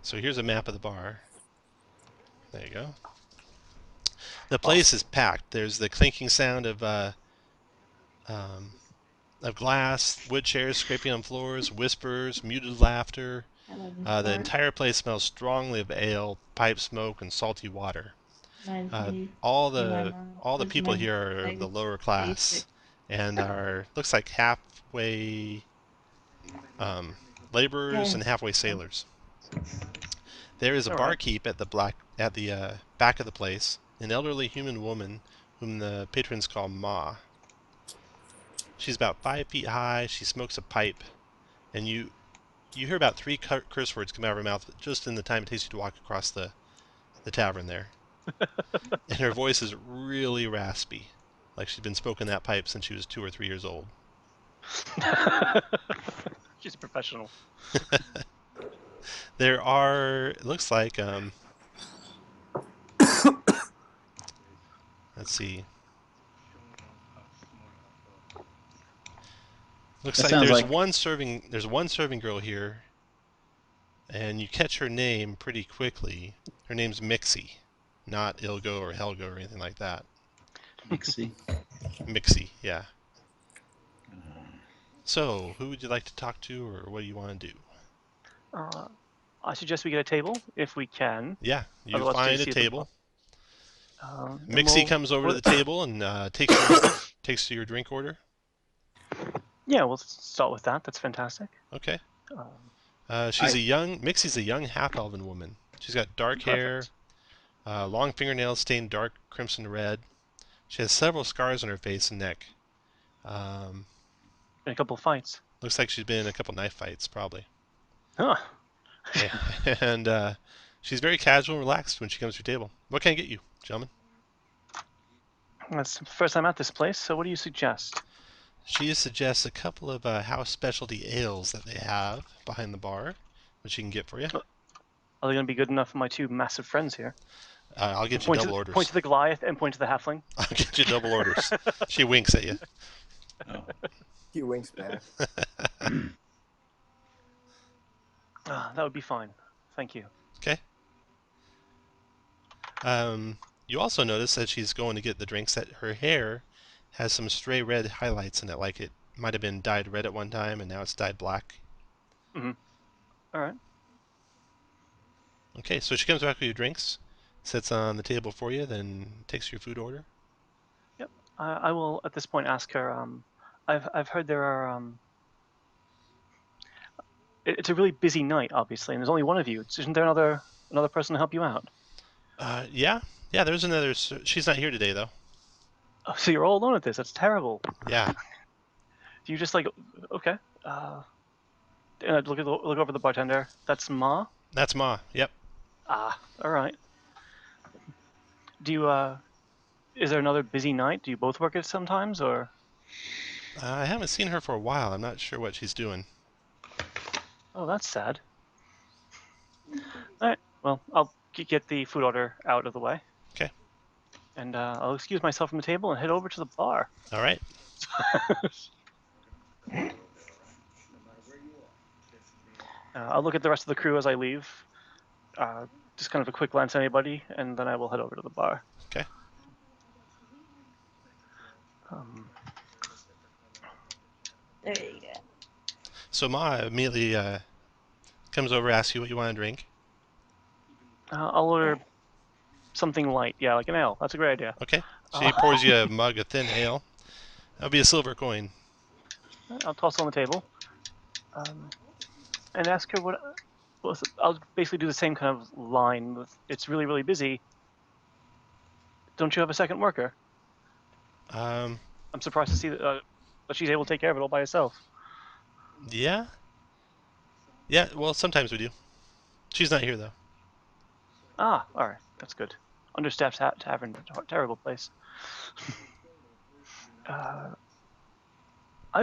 Speaker 1: so here's a map of the bar. There you go. The place is packed. There's the clinking sound of glass, wood chairs scraping on floors, whispers, muted laughter. The entire place smells strongly of ale, pipe smoke, and salty water. All the people here are of the lower class, and are looks like halfway laborers and halfway sailors. There is a barkeep at the back of the place, an elderly human woman whom the patrons call Ma. She's about 5 feet high. She smokes a pipe, and you hear about 3 curse words come out of her mouth just in the time it takes you to walk across the tavern there. And her voice is really raspy, like she's been smoking that pipe since she was 2 or 3 years old.
Speaker 2: She's a professional.
Speaker 1: There are, it looks like, let's see. Looks like there's one serving girl here, and you catch her name pretty quickly. Her name's Mixie, not Ilgo or Helga or anything like that.
Speaker 3: Mixie.
Speaker 1: Mixie, yeah. So, who would you like to talk to, or what do you want to do?
Speaker 2: I suggest we get a table if we can.
Speaker 1: Yeah, you
Speaker 2: Otherwise,
Speaker 1: find a
Speaker 2: JC
Speaker 1: table.
Speaker 2: and
Speaker 1: Mixie comes over to the table and takes your drink order.
Speaker 2: Yeah, we'll start with that. That's fantastic.
Speaker 1: Okay. Mixie's a young half-elven woman. She's got dark hair, long fingernails stained dark crimson red. She has several scars on her face and neck.
Speaker 2: And a couple of fights.
Speaker 1: Looks like she's been in a couple knife fights, probably.
Speaker 2: Huh.
Speaker 1: And she's very casual and relaxed when she comes to your table. What can I get you, gentlemen?
Speaker 2: That's the first time at this place, so what do you suggest?
Speaker 1: She suggests a couple of house specialty ales that they have behind the bar, which she can get for you.
Speaker 2: Are they going to be good enough for my 2 massive friends here?
Speaker 1: I'll get you double orders.
Speaker 2: Point to the Goliath and point to the Halfling.
Speaker 1: I'll get you double orders. She winks at you.
Speaker 3: Oh.
Speaker 5: He winks back.
Speaker 2: That would be fine. Thank you.
Speaker 1: Okay. You also notice that she's going to get the drinks that her hair has some stray red highlights in it, like it might have been dyed red at one time and now it's dyed black.
Speaker 2: Mm-hmm. All right.
Speaker 1: Okay, so she comes back with your drinks, sits on the table for you, then takes your food order.
Speaker 2: Yep. I will at this point ask her. I've heard there are. It's a really busy night, obviously, and there's only one of you. Isn't there another person to help you out?
Speaker 1: Yeah. There's another. She's not here today, though.
Speaker 2: Oh, so you're all alone at this? That's terrible.
Speaker 1: Yeah.
Speaker 2: Do you just like okay? Look over the bartender. That's Ma.
Speaker 1: That's Ma. Yep.
Speaker 2: Ah, all right. Do you is there another busy night? Do you both work it sometimes, or?
Speaker 1: I haven't seen her for a while. I'm not sure what she's doing.
Speaker 2: Oh, that's sad. All right. Well, I'll get the food order out of the way.
Speaker 1: Okay.
Speaker 2: And I'll excuse myself from the table and head over to the bar.
Speaker 1: All right.
Speaker 2: I'll look at the rest of the crew as I leave. Just kind of a quick glance at anybody, and then I will head over to the bar.
Speaker 1: Okay.
Speaker 6: There you go.
Speaker 1: So Ma immediately comes over, asks you what you want to drink.
Speaker 2: I'll order something light. Yeah, like an ale. That's a great idea.
Speaker 1: Okay. She pours you a mug of thin ale. That'll be a silver coin.
Speaker 2: I'll toss it on the table. And ask her what. Well, I'll basically do the same kind of line. It's really, really busy. Don't you have a second worker? I'm surprised to see that she's able to take care of it all by herself.
Speaker 1: Yeah. Yeah, well, sometimes we do. She's not here, though.
Speaker 2: Ah, all right. That's good. Understaffed tavern, terrible place. I've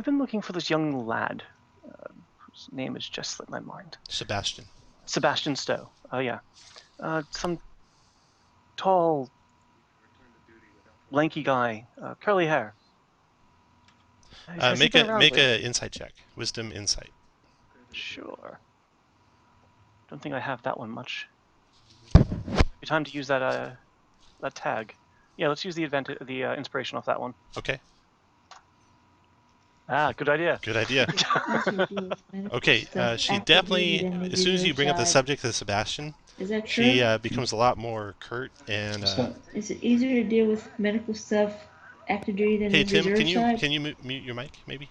Speaker 2: been looking for this young lad, whose name has just slipped my mind.
Speaker 1: Sebastian.
Speaker 2: Sebastian Stowe. Oh, yeah. Some tall, lanky guy, curly hair.
Speaker 1: Make a insight check. Wisdom insight.
Speaker 2: Sure. Don't think I have that one much. Your time to use that that tag. Yeah, let's use the inspiration off that one.
Speaker 1: Okay,
Speaker 2: Ah, good idea.
Speaker 1: good idea.
Speaker 6: Easier to deal with medical
Speaker 1: Okay,
Speaker 6: stuff
Speaker 1: she
Speaker 6: active duty
Speaker 1: definitely,
Speaker 6: than they
Speaker 1: as
Speaker 6: do
Speaker 1: soon as you bring up the
Speaker 6: roadside.
Speaker 1: subject of Sebastian,
Speaker 6: Is that true?
Speaker 1: she becomes a lot more curt and.
Speaker 3: So,
Speaker 6: Is it easier to deal with medical stuff active duty than
Speaker 1: Hey
Speaker 6: the
Speaker 1: Tim,
Speaker 6: reserve side?
Speaker 1: can you mute your mic maybe?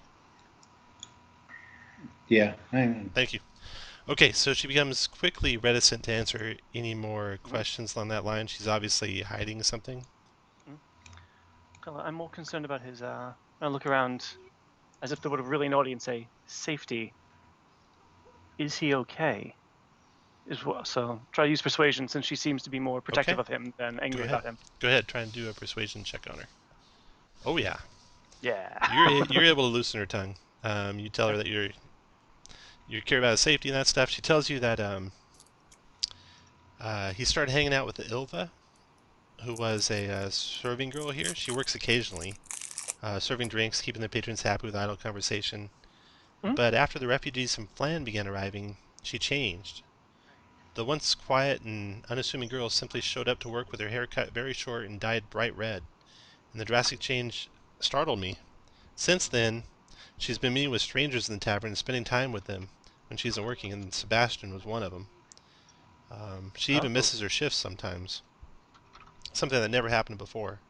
Speaker 3: yeah, hang on.
Speaker 1: Thank you. Okay, so she becomes quickly reticent to answer any more questions along that line. She's obviously hiding something.
Speaker 2: I'm more concerned about his. I look around, as if there were really an audience. Say, safety. Is he okay? So try to use persuasion since she seems to be more protective
Speaker 1: Okay.
Speaker 2: of him than angry
Speaker 1: ahead.
Speaker 2: about him.
Speaker 1: Go ahead, try and do a persuasion check on her. Oh yeah,
Speaker 2: Yeah.
Speaker 1: you're able to loosen her tongue. You tell her that you care about his safety and that stuff. She tells you that he started hanging out with the Ilva, who was a serving girl here. She works occasionally, serving drinks, keeping the patrons happy with idle conversation.
Speaker 2: Mhm.
Speaker 1: But after the refugees from Flan began arriving, she changed. The once quiet and unassuming girl simply showed up to work with her hair cut very short and dyed bright red, and the drastic change startled me. Since then, she's been meeting with strangers in the tavern and spending time with them when she isn't working, and Sebastian was one of them. She even misses her shifts sometimes, something that never happened before.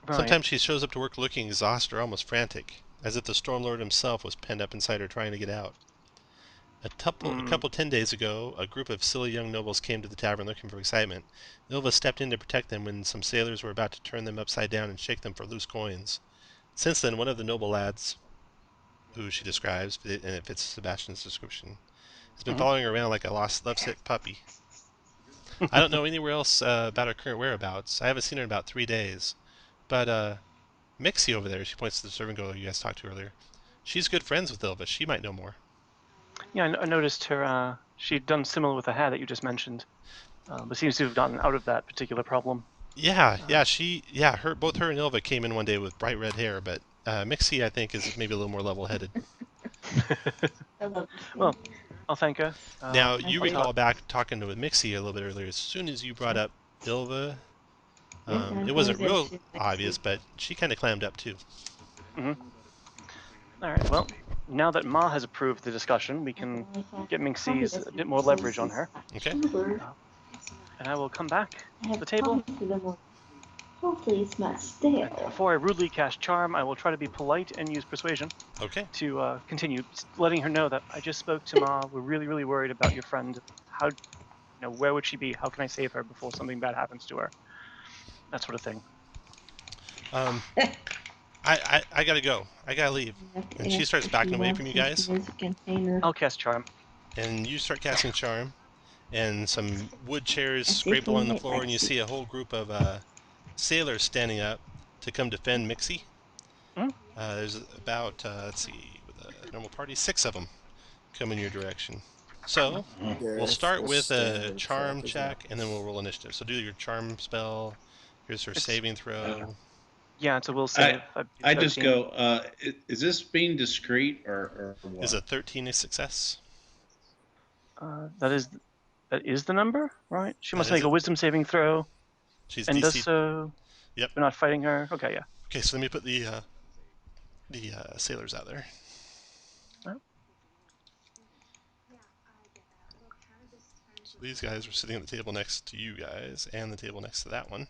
Speaker 2: Right.
Speaker 1: Sometimes she shows up to work looking exhausted or almost frantic, as if the Stormlord himself was penned up inside her trying to get out. A couple 10 days ago, a group of silly young nobles came to the tavern looking for excitement. Ilva stepped in to protect them when some sailors were about to turn them upside down and shake them for loose coins. Since then, one of the noble lads, who she describes, and it fits Sebastian's description, has been following her around like a lost lovesick puppy. I don't know anywhere else about her current whereabouts. I haven't seen her in about 3 days. But Mixie over there, she points to the servant girl you guys talked to earlier. She's good friends with Ilva. She might know more.
Speaker 2: Yeah, I noticed her. She'd done similar with the hair that you just mentioned, but seems to have gotten out of that particular problem.
Speaker 1: Yeah, both her and Ilva came in one day with bright red hair, but Mixie, I think, is maybe a little more level-headed.
Speaker 6: I love
Speaker 2: Well, I'll thank her.
Speaker 1: Now, you
Speaker 6: I'll
Speaker 1: recall back talking with Mixie a little bit earlier. As soon as you brought up Ilva, it wasn't real obvious, but she kind of clammed up too.
Speaker 2: All right. Well, now that Ma has approved the discussion, we can get Minxie's a bit more leverage on her.
Speaker 1: Okay.
Speaker 2: And I will come back
Speaker 6: I
Speaker 2: to
Speaker 6: have
Speaker 2: the table.
Speaker 6: coffee for them all. Hopefully it's not stale.
Speaker 2: Before I rudely cast Charm, I will try to be polite and use Persuasion
Speaker 1: Okay.
Speaker 2: to continue, letting her know that I just spoke to Ma. We're really, really worried about your friend. How, where would she be? How can I save her before something bad happens to her? That sort of thing.
Speaker 1: I gotta go. I gotta leave. And she starts backing away from you guys.
Speaker 2: I'll cast Charm.
Speaker 1: And you start casting Charm, and some wood chairs scrape along the floor, and you see a whole group of sailors standing up to come defend Mixie. There's about, let's see, with a normal party, 6 of them come in your direction. So, we'll start with a charm check, and then we'll roll initiative. So do your charm spell. Here's her saving throw.
Speaker 2: Yeah, it's a will save.
Speaker 3: I just go, is this being discreet or what?
Speaker 1: Is a 13 a success?
Speaker 2: That is the number, right? She must
Speaker 1: That is
Speaker 2: make a
Speaker 1: it.
Speaker 2: wisdom saving throw.
Speaker 1: She's
Speaker 2: And
Speaker 1: DC.
Speaker 2: does so.
Speaker 1: Yep.
Speaker 2: We're not fighting her. Okay, yeah.
Speaker 1: Okay, so let me put the sailors out there.
Speaker 2: Oh.
Speaker 1: So these guys are sitting at the table next to you guys, and the table next to that one.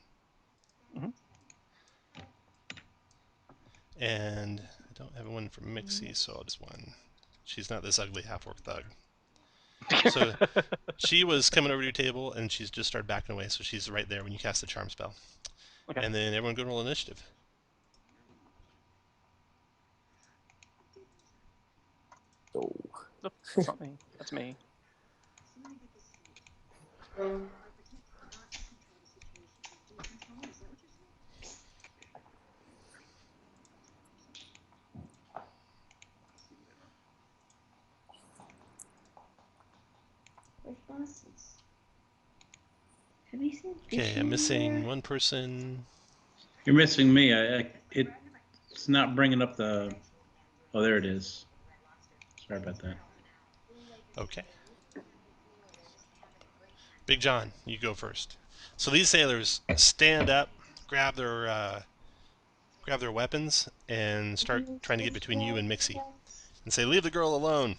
Speaker 1: And I don't have one for Mixie, so I'll just one. She's not this ugly half-orc thug. So she was coming over to your table, and she's just started backing away, so she's right there when you cast the charm spell.
Speaker 2: Okay.
Speaker 1: And then everyone go roll initiative.
Speaker 2: Nope, that's not me. That's me.
Speaker 6: Responses. Have you seen
Speaker 1: Okay, I'm missing one person.
Speaker 3: You're missing me. It's not bringing up the. Oh, there it is. Sorry about that.
Speaker 1: Okay. Big John, you go first. So these sailors stand up, grab their weapons, and start trying to get between you and Mixie, and say, "Leave the girl alone."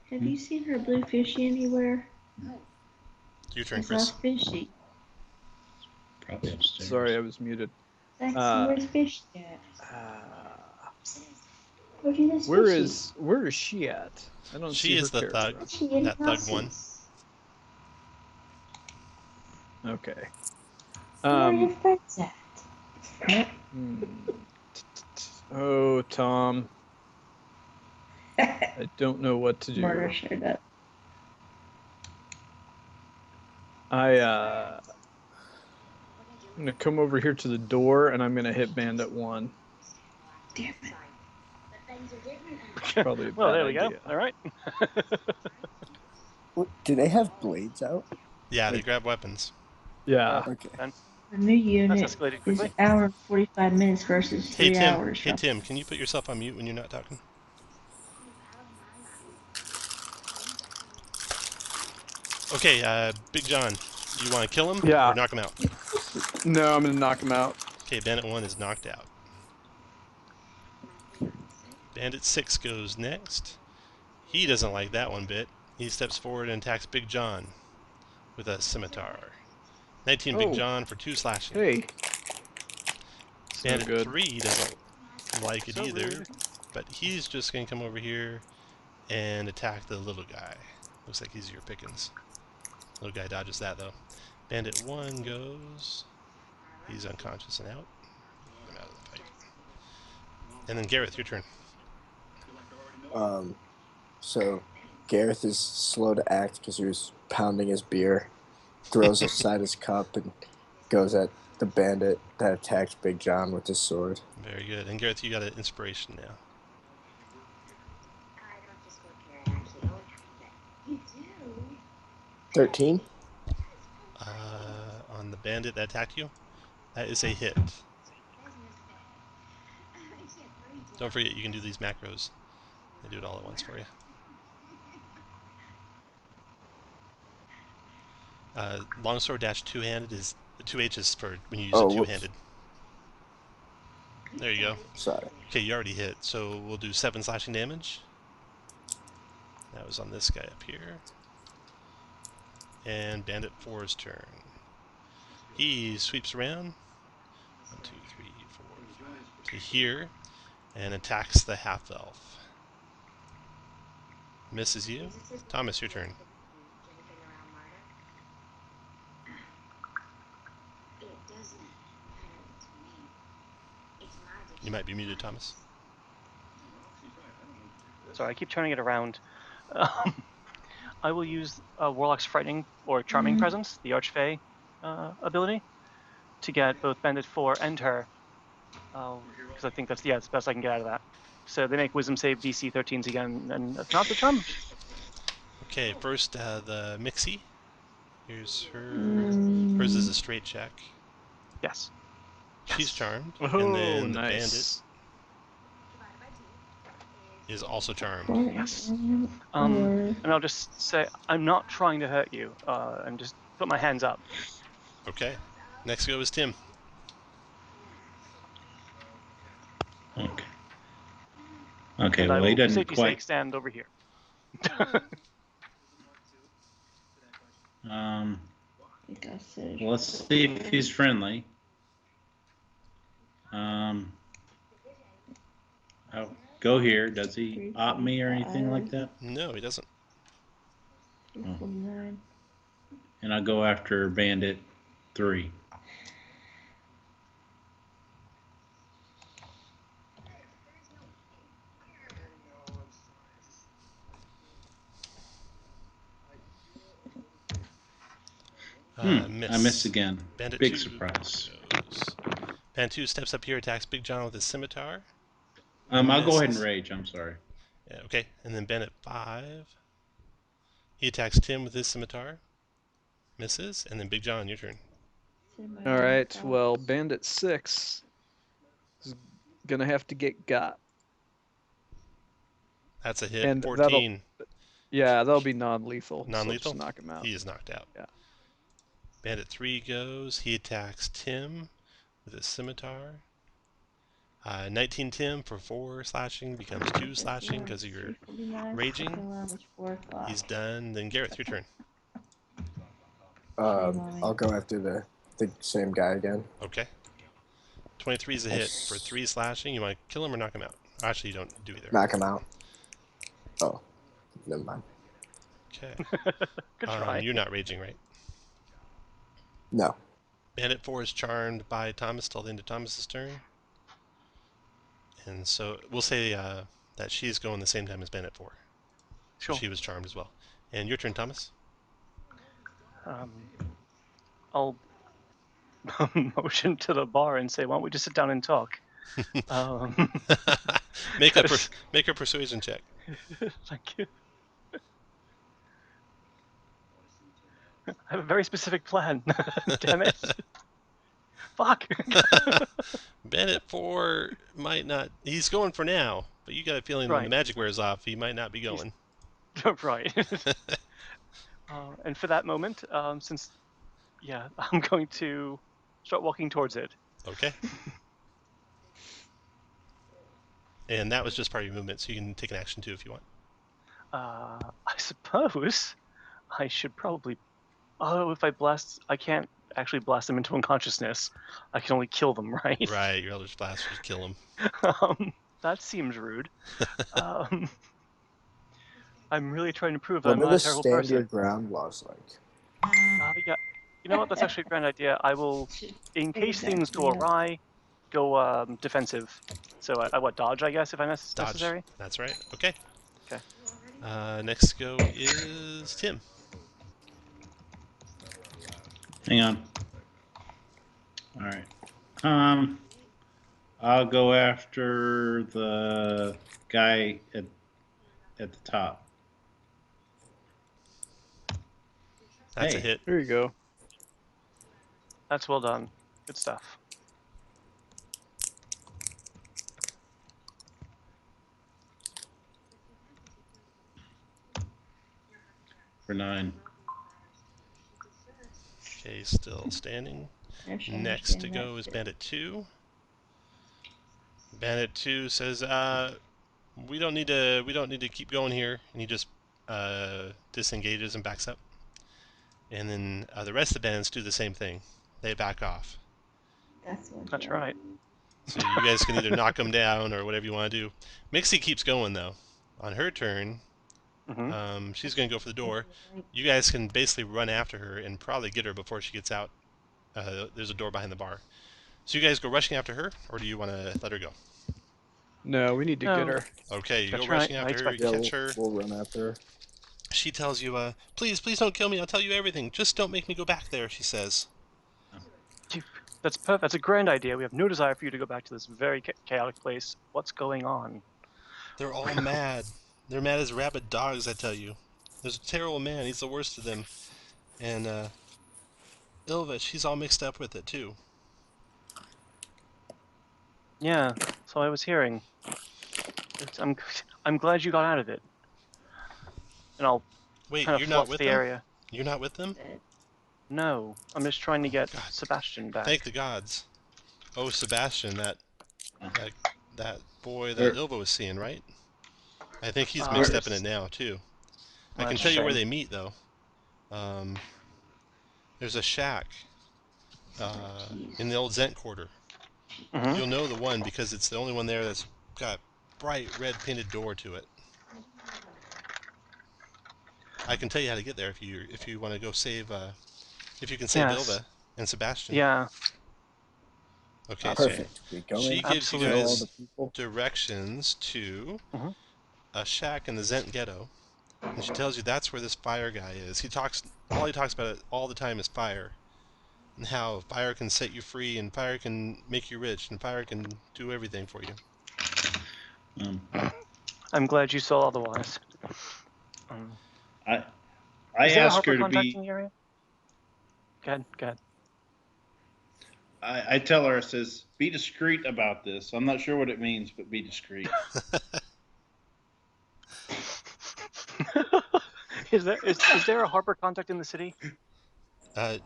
Speaker 6: Have you seen her blue fishy anywhere?
Speaker 1: Your turn,
Speaker 6: I saw
Speaker 1: Chris.
Speaker 6: fishy.
Speaker 3: Probably upstairs.
Speaker 4: Sorry, I was muted.
Speaker 6: Thanks.
Speaker 4: Uh,
Speaker 6: Where's fishy at? Where's
Speaker 4: Where
Speaker 6: fishy?
Speaker 4: is she at? I don't
Speaker 1: She
Speaker 4: see
Speaker 1: is
Speaker 4: her
Speaker 1: the
Speaker 4: character.
Speaker 1: thug.
Speaker 6: Is she in
Speaker 1: That thug one.
Speaker 6: houses?
Speaker 4: Okay.
Speaker 6: Where are your friends at?
Speaker 4: Oh, Tom. I don't know what to do.
Speaker 6: Murder showed up.
Speaker 4: I'm gonna come over here to the door and I'm gonna hit Bandit 1.
Speaker 6: Damn it.
Speaker 4: Probably a
Speaker 2: Well,
Speaker 4: bad
Speaker 2: there we go.
Speaker 4: idea.
Speaker 2: All right.
Speaker 5: Do they have blades out?
Speaker 1: Yeah, they grab weapons.
Speaker 4: Yeah.
Speaker 5: Okay.
Speaker 6: The new unit
Speaker 2: That's escalated
Speaker 6: is
Speaker 2: quickly.
Speaker 6: an hour and 45 minutes versus
Speaker 1: Hey
Speaker 6: 3
Speaker 1: Tim.
Speaker 6: hours.
Speaker 1: Hey Tim, can you put yourself on mute when you're not talking? Okay, Big John, you want to kill him
Speaker 4: Yeah.
Speaker 1: or knock him out?
Speaker 4: No, I'm gonna knock him out.
Speaker 1: Okay, Bandit 1 is knocked out. Bandit 6 goes next. He doesn't like that one bit. He steps forward and attacks Big John with a scimitar. 19 Big
Speaker 4: Oh.
Speaker 1: John for 2 slashing.
Speaker 4: Hey. It's no
Speaker 1: Bandit
Speaker 4: good.
Speaker 1: 3 doesn't like it
Speaker 2: So
Speaker 1: either,
Speaker 2: rude.
Speaker 1: but he's just going to come over here and attack the little guy. Looks like he's your pickings. Little guy dodges that though. Bandit 1 goes. He's unconscious and out. I'm out of the fight. And then Gareth, your turn.
Speaker 5: So Gareth is slow to act because he was pounding his beer, throws aside his cup, and goes at the bandit that attacked Big John with his sword.
Speaker 1: Very good. And Gareth, you got an inspiration now.
Speaker 6: You do?
Speaker 5: 13?
Speaker 1: On the bandit that attacked you, that is a hit. Don't forget you can do these macros. They do it all at once for you. Longsword dash two-handed is 2H is for when you use it
Speaker 5: whoops.
Speaker 1: two-handed. There you go.
Speaker 5: Sorry.
Speaker 1: Okay, you already hit, so we'll do 7 slashing damage. That was on this guy up here. And Bandit 4's turn. He sweeps around 1, 2, 3, 4 to here and attacks the half-elf. Misses you. Thomas, your turn. You might be muted, Thomas.
Speaker 2: Sorry, I keep turning it around. I will use Warlock's Frightening or Charming Presence, the Archfey ability, to get both Bandit 4 and her. Because I think that's the best I can get out of that. So they make Wisdom save DC 13s again, and if not, the charm.
Speaker 1: Okay, first the Mixie. Here's her. Hers is a straight check.
Speaker 2: Yes.
Speaker 1: She's charmed.
Speaker 4: Oh,
Speaker 1: and then the
Speaker 4: nice.
Speaker 1: bandit is also charmed.
Speaker 2: Yes. And I'll just say, I'm not trying to hurt you, and just put my hands up.
Speaker 1: Okay. Next go is Tim.
Speaker 3: Okay. Okay,
Speaker 2: And I
Speaker 3: well,
Speaker 2: will,
Speaker 3: he
Speaker 2: for
Speaker 3: doesn't
Speaker 2: safety's sake,
Speaker 3: quite.
Speaker 2: stand over here.
Speaker 6: I think I said
Speaker 3: Well, let's see if he's friendly. I'll go here. Does he opt me or anything like that?
Speaker 1: No, he doesn't.
Speaker 6: 349.
Speaker 3: And I'll go after Bandit 3.
Speaker 1: Miss.
Speaker 3: I missed again.
Speaker 1: Bandit
Speaker 3: Big
Speaker 1: 2
Speaker 3: surprise.
Speaker 1: goes. Bandit 2 steps up here, attacks Big John with his scimitar.
Speaker 3: I'll go ahead and
Speaker 1: Misses.
Speaker 3: rage. I'm sorry.
Speaker 1: Yeah, okay, and then Bandit 5. He attacks Tim with his scimitar. Misses, and then Big John, your turn.
Speaker 4: All right. Well, Bandit 6 is gonna have to get got.
Speaker 1: That's a hit.
Speaker 4: And
Speaker 1: 14.
Speaker 4: Yeah, that'll be non-lethal.
Speaker 1: Non-lethal?
Speaker 4: So just knock him out.
Speaker 1: He is knocked out.
Speaker 4: Yeah.
Speaker 1: Bandit 3 goes. He attacks Tim with a scimitar. 19 Tim for 4 slashing becomes 2 slashing because of your raging. He's done. Then Gareth, your turn.
Speaker 5: I'll go after the same guy again.
Speaker 1: Okay. 23 is a hit for 3 slashing. You want to kill him or knock him out? Actually, you don't do either.
Speaker 5: Knock him out. Oh, never mind.
Speaker 1: Okay.
Speaker 2: Good try.
Speaker 1: You're not raging, right?
Speaker 5: No.
Speaker 1: Bandit 4 is charmed by Thomas till the end of Thomas's turn. And so we'll say that she's going the same time as Bandit 4.
Speaker 2: Sure.
Speaker 1: She was charmed as well. And your turn, Thomas.
Speaker 2: I'll motion to the bar and say, "Why don't we just sit down and talk?"
Speaker 1: Make a persuasion check.
Speaker 2: Thank you. I have a very specific plan. Damn it. Fuck.
Speaker 1: Bandit 4 might not... He's going for now, but you got a feeling when the magic wears off, he might not be going.
Speaker 2: Right. And for that moment, since... Yeah, I'm going to start walking towards it.
Speaker 1: Okay. And that was just part of your movement, so you can take an action too if you want.
Speaker 2: I suppose I should probably... Oh, if I blast... I can't actually blast them into unconsciousness. I can only kill them, right?
Speaker 1: Right, your Eldritch Blast would kill him.
Speaker 2: That seems rude. I'm really trying to prove I'm
Speaker 5: What
Speaker 2: not
Speaker 5: are
Speaker 2: a
Speaker 5: the
Speaker 2: terrible
Speaker 5: stand
Speaker 2: person.
Speaker 5: your ground laws like?
Speaker 2: Yeah. You know what? That's actually a grand idea. I will, in case things go awry, go defensive. So I what, dodge, I guess, if I'm necessary?
Speaker 1: That's right. Okay.
Speaker 2: Okay.
Speaker 1: Next to go is Tim.
Speaker 3: Hang on. All right. I'll go after the guy at the top.
Speaker 1: That's a
Speaker 3: Hey.
Speaker 1: hit.
Speaker 4: There you go.
Speaker 2: That's well done. Good stuff.
Speaker 3: For 9.
Speaker 1: Okay, still standing. Next to go is Bandit 2. Bandit 2 says, we don't need to keep going here, and he just disengages and backs up. And then the rest of the bandits do the same thing. They back off.
Speaker 2: That's right.
Speaker 1: So you guys can either knock them down or whatever you want to do. Mixie keeps going though. On her turn, she's going to go for the door. You guys can basically run after her and probably get her before she gets out. There's a door behind the bar. So you guys go rushing after her, or do you want to let her go?
Speaker 4: No, we need to get her.
Speaker 1: Okay, you
Speaker 2: That's
Speaker 1: go rushing
Speaker 2: right.
Speaker 1: after her, you catch her.
Speaker 5: We'll run after her.
Speaker 1: She tells you, please don't kill me, I'll tell you everything. Just don't make me go back there, she says.
Speaker 2: That's perfect. That's a grand idea. We have no desire for you to go back to this very chaotic place. What's going on?
Speaker 1: They're all mad. They're mad as rabid dogs, I tell you. There's a terrible man, he's the worst of them. And, Ilva, she's all mixed up with it, too.
Speaker 2: Yeah, so I was hearing. I'm glad you got out of it. And I'll
Speaker 1: Wait,
Speaker 2: kind
Speaker 1: you're
Speaker 2: of
Speaker 1: not
Speaker 2: fluff
Speaker 1: with
Speaker 2: the
Speaker 1: them?
Speaker 2: area.
Speaker 1: You're not with them?
Speaker 2: No, I'm just trying to get
Speaker 1: God.
Speaker 2: Sebastian back.
Speaker 1: Thank the gods. Oh, Sebastian, that boy that Ilva was seeing, right? I think he's mixed up in it now, too. I can tell you where they meet, though. There's a shack in the old Zent Quarter. You'll know the one because it's the only one there that's got a bright red painted door to it. I can tell you how to get there if you want to go save if you can save Ilva and Sebastian.
Speaker 2: Yeah.
Speaker 1: Okay.
Speaker 5: Perfect.
Speaker 1: So she gives you
Speaker 2: Absolutely.
Speaker 1: guys directions to a shack in the Zent Ghetto, and she tells you that's where this fire guy is. All he talks about all the time is fire, and how fire can set you free, and fire can make you rich, and fire can do everything for you.
Speaker 2: I'm glad you saw otherwise.
Speaker 3: I
Speaker 2: Is there a
Speaker 3: ask her
Speaker 2: Harper
Speaker 3: to
Speaker 2: contact
Speaker 3: be.
Speaker 2: in the area? Go ahead.
Speaker 3: I tell her, I says, be discreet about this. I'm not sure what it means, but be discreet.
Speaker 2: Is there a harbor contact in the city?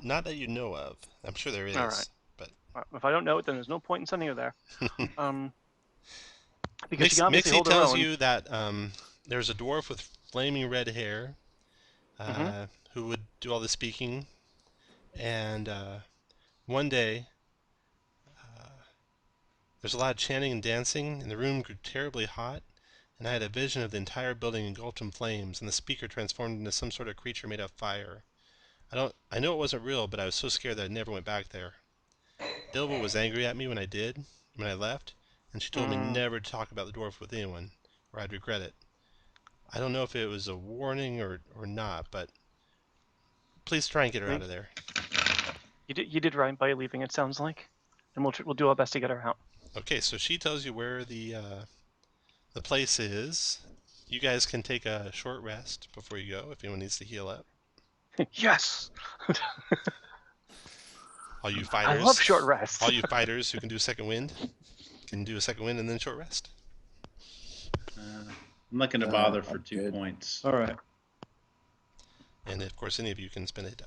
Speaker 1: Not that you know of. I'm sure there is.
Speaker 2: All right.
Speaker 1: But
Speaker 2: If I don't know it, then there's no point in sending her there. Because she can obviously
Speaker 1: Mixie
Speaker 2: hold her
Speaker 1: tells
Speaker 2: own.
Speaker 1: you that there's a dwarf with flaming red hair who would do all the speaking. And one day, there's a lot of chanting and dancing, and the room grew terribly hot, and I had a vision of the entire building engulfed in flames, and the speaker transformed into some sort of creature made of fire. I know it wasn't real, but I was so scared that I never went back there. Dilva was angry at me when I left, and she told me never to talk about the dwarf with anyone, or I'd regret it. I don't know if it was a warning or not, but please try and get her out of there.
Speaker 2: You did right by leaving. It sounds like, and we'll do our best to get her out.
Speaker 1: Okay, so she tells you where the place is. You guys can take a short rest before you go if anyone needs to heal up.
Speaker 2: Yes.
Speaker 1: All you fighters.
Speaker 2: I love short rests.
Speaker 1: All you fighters who can do second wind can do a second wind and then short rest.
Speaker 3: I'm not going to bother for 2 points.
Speaker 4: All right.
Speaker 1: And of course, any of you can spend a die.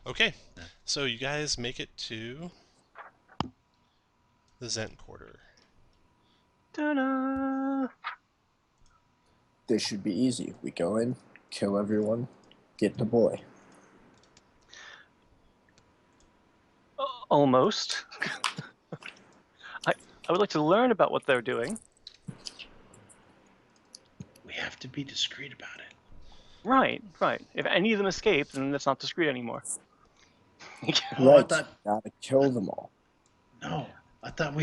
Speaker 1: Okay, so you guys make it to the Zent Quarter.
Speaker 2: Ta-da!
Speaker 5: This should be easy. We go in, kill everyone, get the boy.
Speaker 2: Almost. I would like to learn about what they're doing.
Speaker 3: We have to be discreet about it.
Speaker 2: Right. If any of them escape, then that's not discreet anymore.
Speaker 3: Oh,
Speaker 5: Right, gotta kill them all.
Speaker 3: No, I thought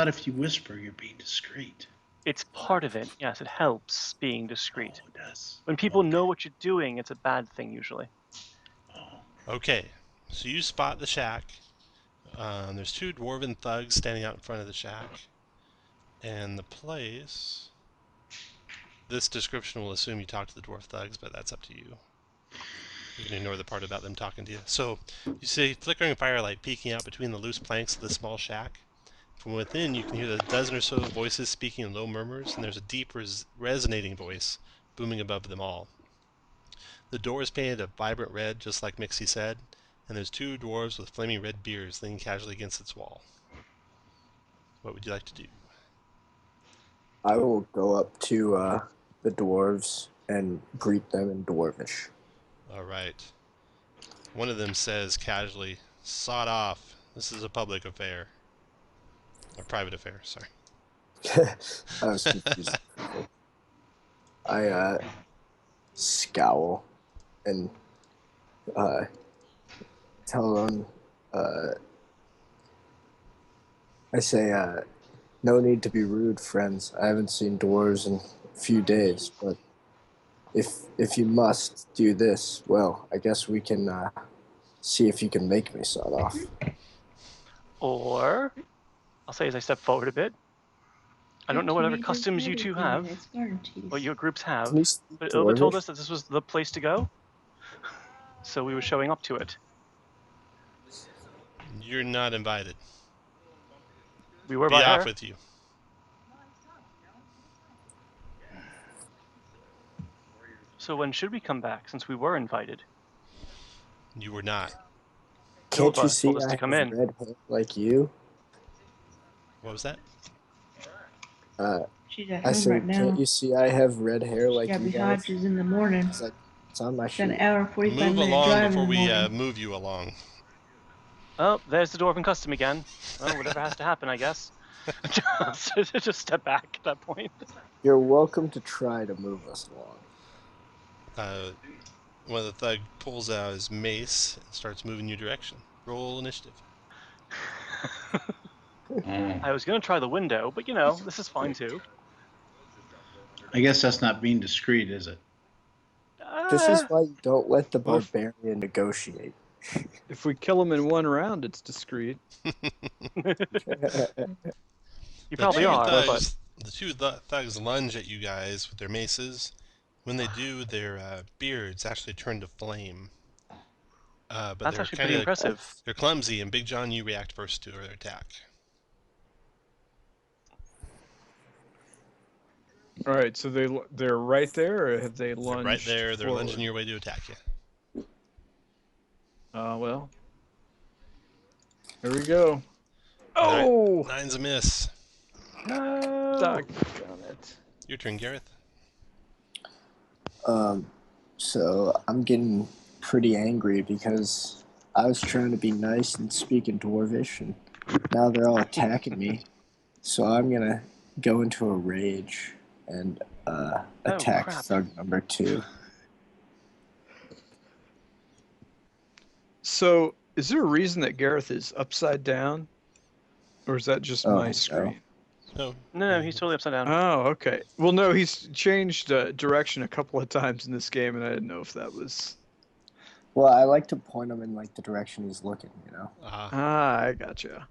Speaker 3: if you whisper, you're being discreet.
Speaker 2: It's part of it. Yes, it helps being discreet.
Speaker 3: Oh, it does.
Speaker 2: When people know what you're doing, it's a bad thing usually.
Speaker 3: Oh.
Speaker 1: Okay, so you spot the shack. There's 2 dwarven thugs standing out in front of the shack. And the place... This description will assume you talk to the dwarf thugs, but that's up to you. You can ignore the part about them talking to you. So, you see flickering firelight peeking out between the loose planks of the small shack. From within, you can hear the dozen or so voices speaking in low murmurs, and there's a deep, resonating voice booming above them all. The door is painted a vibrant red, just like Mixie said, and there's 2 dwarves with flaming red beards leaning casually against its wall. What would you like to do?
Speaker 5: I will go up to the dwarves and greet them in Dwarvish.
Speaker 1: All right. One of them says casually, "Sod off. This is a public affair." A private affair, sorry.
Speaker 5: I was confused. I scowl and tell them, I say, no need to be rude, friends. I haven't seen dwarves in a few days, but if you must do this, well, I guess we can see if you can make me sod off.
Speaker 2: Or, I'll say as I step forward a bit, I don't know what other customs you two have, what your groups have, but Ilva told us that this was the place to go, so we were showing up to it.
Speaker 1: You're not invited.
Speaker 2: We were
Speaker 1: Be
Speaker 2: by
Speaker 1: off
Speaker 2: her.
Speaker 1: with you.
Speaker 2: So when should we come back, since we were invited?
Speaker 1: You were not.
Speaker 5: Can't you
Speaker 2: Ilva
Speaker 5: see
Speaker 2: told us
Speaker 5: I
Speaker 2: to
Speaker 5: have
Speaker 2: come in.
Speaker 5: red hair like you?
Speaker 1: What was that?
Speaker 6: She's at
Speaker 5: I
Speaker 6: home
Speaker 5: said,
Speaker 6: right now.
Speaker 5: can't you see I have red hair like
Speaker 6: Yeah,
Speaker 5: you
Speaker 6: behind
Speaker 5: guys?
Speaker 6: she's in the morning.
Speaker 5: It's like, it's on my
Speaker 6: It's an
Speaker 5: shirt.
Speaker 6: hour and 45
Speaker 1: Move
Speaker 6: minute
Speaker 1: along
Speaker 6: drive
Speaker 1: before
Speaker 6: in the
Speaker 1: we
Speaker 6: morning.
Speaker 1: move you along.
Speaker 2: Oh, there's the dwarven custom again. Well, whatever has to happen, I guess. Just step back at that point.
Speaker 5: You're welcome to try to move us along.
Speaker 1: One of the thug pulls out his mace and starts moving your direction. Roll initiative.
Speaker 2: I was going to try the window, but this is fine too.
Speaker 3: I guess that's not being discreet, is it?
Speaker 5: This is why you don't let the
Speaker 4: Well,
Speaker 5: barbarian negotiate.
Speaker 4: If we kill him in one round, it's discreet.
Speaker 2: You probably are, but
Speaker 1: The 2 thugs lunge at you guys with their maces. When they do, their beards actually turn to flame. But
Speaker 2: that's
Speaker 1: they're
Speaker 2: actually pretty impressive.
Speaker 1: They're clumsy, and Big John, you react first to their attack.
Speaker 4: All right, so they're right there, or have they
Speaker 1: They're
Speaker 4: lunged?
Speaker 1: right there. They're
Speaker 4: forward?
Speaker 1: lunging your way to attack you.
Speaker 4: Well, here we go.
Speaker 1: Nine-
Speaker 4: Oh,
Speaker 1: Nine's a miss.
Speaker 2: No.
Speaker 4: doggone it.
Speaker 1: Your turn, Gareth.
Speaker 5: So I'm getting pretty angry because I was trying to be nice and speak in Dwarvish, and now they're all attacking me. So I'm gonna go into a rage and attack
Speaker 2: crap.
Speaker 5: thug number 2.
Speaker 4: So, is there a reason that Gareth is upside down, or is that just
Speaker 5: Oh,
Speaker 4: my
Speaker 5: no.
Speaker 4: screen?
Speaker 1: No.
Speaker 2: No, he's totally upside down.
Speaker 4: Oh, okay. Well, no, he's changed direction a couple of times in this game, and I didn't know if that was.
Speaker 5: Well, I like to point him in like the direction he's looking, you know.
Speaker 4: I gotcha.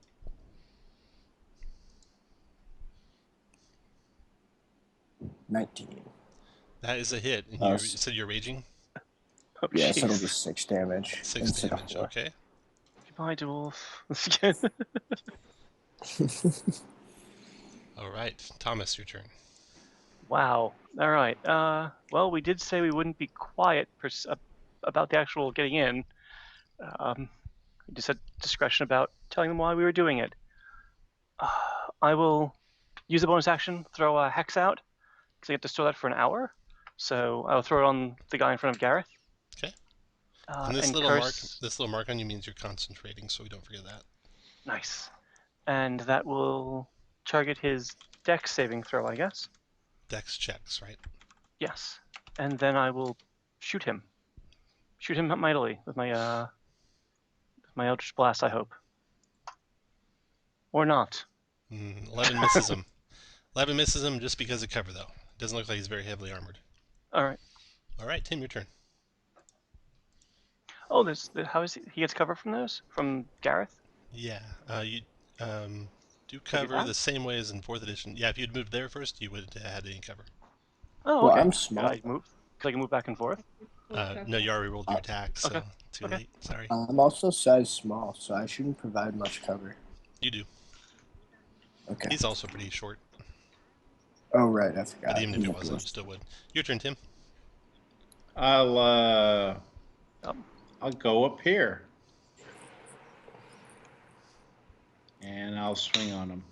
Speaker 5: $19.
Speaker 1: That is a hit. And
Speaker 5: Oh,
Speaker 1: you said you're raging?
Speaker 2: Oh,
Speaker 5: Yeah, so it'll
Speaker 2: jeez.
Speaker 5: be 6 damage.
Speaker 1: 6
Speaker 5: instead of
Speaker 1: damage.
Speaker 5: 4.
Speaker 1: Okay.
Speaker 2: Goodbye, dwarf.
Speaker 1: All right. Thomas, your turn.
Speaker 2: Wow. All right. Well, we did say we wouldn't be quiet about the actual getting in. We just had discretion about telling them why we were doing it. I will use a bonus action, throw a hex out, because I get to store that for an hour. So I'll throw it on the guy in front of Gareth.
Speaker 1: Okay.
Speaker 2: And
Speaker 1: And this
Speaker 2: curse.
Speaker 1: little mark on you means you're concentrating, so we don't forget that.
Speaker 2: Nice. And that will target his dex saving throw, I guess.
Speaker 1: Dex checks, right?
Speaker 2: Yes. And then I will shoot him. Shoot him mightily with my Eldritch Blast, I hope. Or not.
Speaker 1: 11 misses him. 11 misses him just because of cover, though. Doesn't look like he's very heavily armored.
Speaker 2: All right.
Speaker 1: All right, Tim, your turn.
Speaker 2: Oh, how is he gets cover from those? From Gareth?
Speaker 1: Yeah. You do
Speaker 2: do
Speaker 1: cover
Speaker 2: that?
Speaker 1: the same way as in 4th edition. Yeah, if you'd moved there first, you would have had any cover.
Speaker 2: Oh,
Speaker 5: Well,
Speaker 2: okay.
Speaker 5: I'm
Speaker 2: Could
Speaker 5: small.
Speaker 2: I move? Could I move back and forth?
Speaker 1: No, you already rolled your attack, so
Speaker 2: Okay.
Speaker 1: too
Speaker 2: Okay.
Speaker 1: late. Sorry.
Speaker 5: I'm also size small, so I shouldn't provide much cover.
Speaker 1: You do.
Speaker 5: Okay.
Speaker 1: He's also pretty short,
Speaker 5: Oh, right, I forgot.
Speaker 1: but even if
Speaker 5: He's
Speaker 1: he
Speaker 5: a
Speaker 1: wasn't,
Speaker 5: dwarf.
Speaker 1: still would. Your turn, Tim.
Speaker 3: I'll go up here. And I'll swing on him.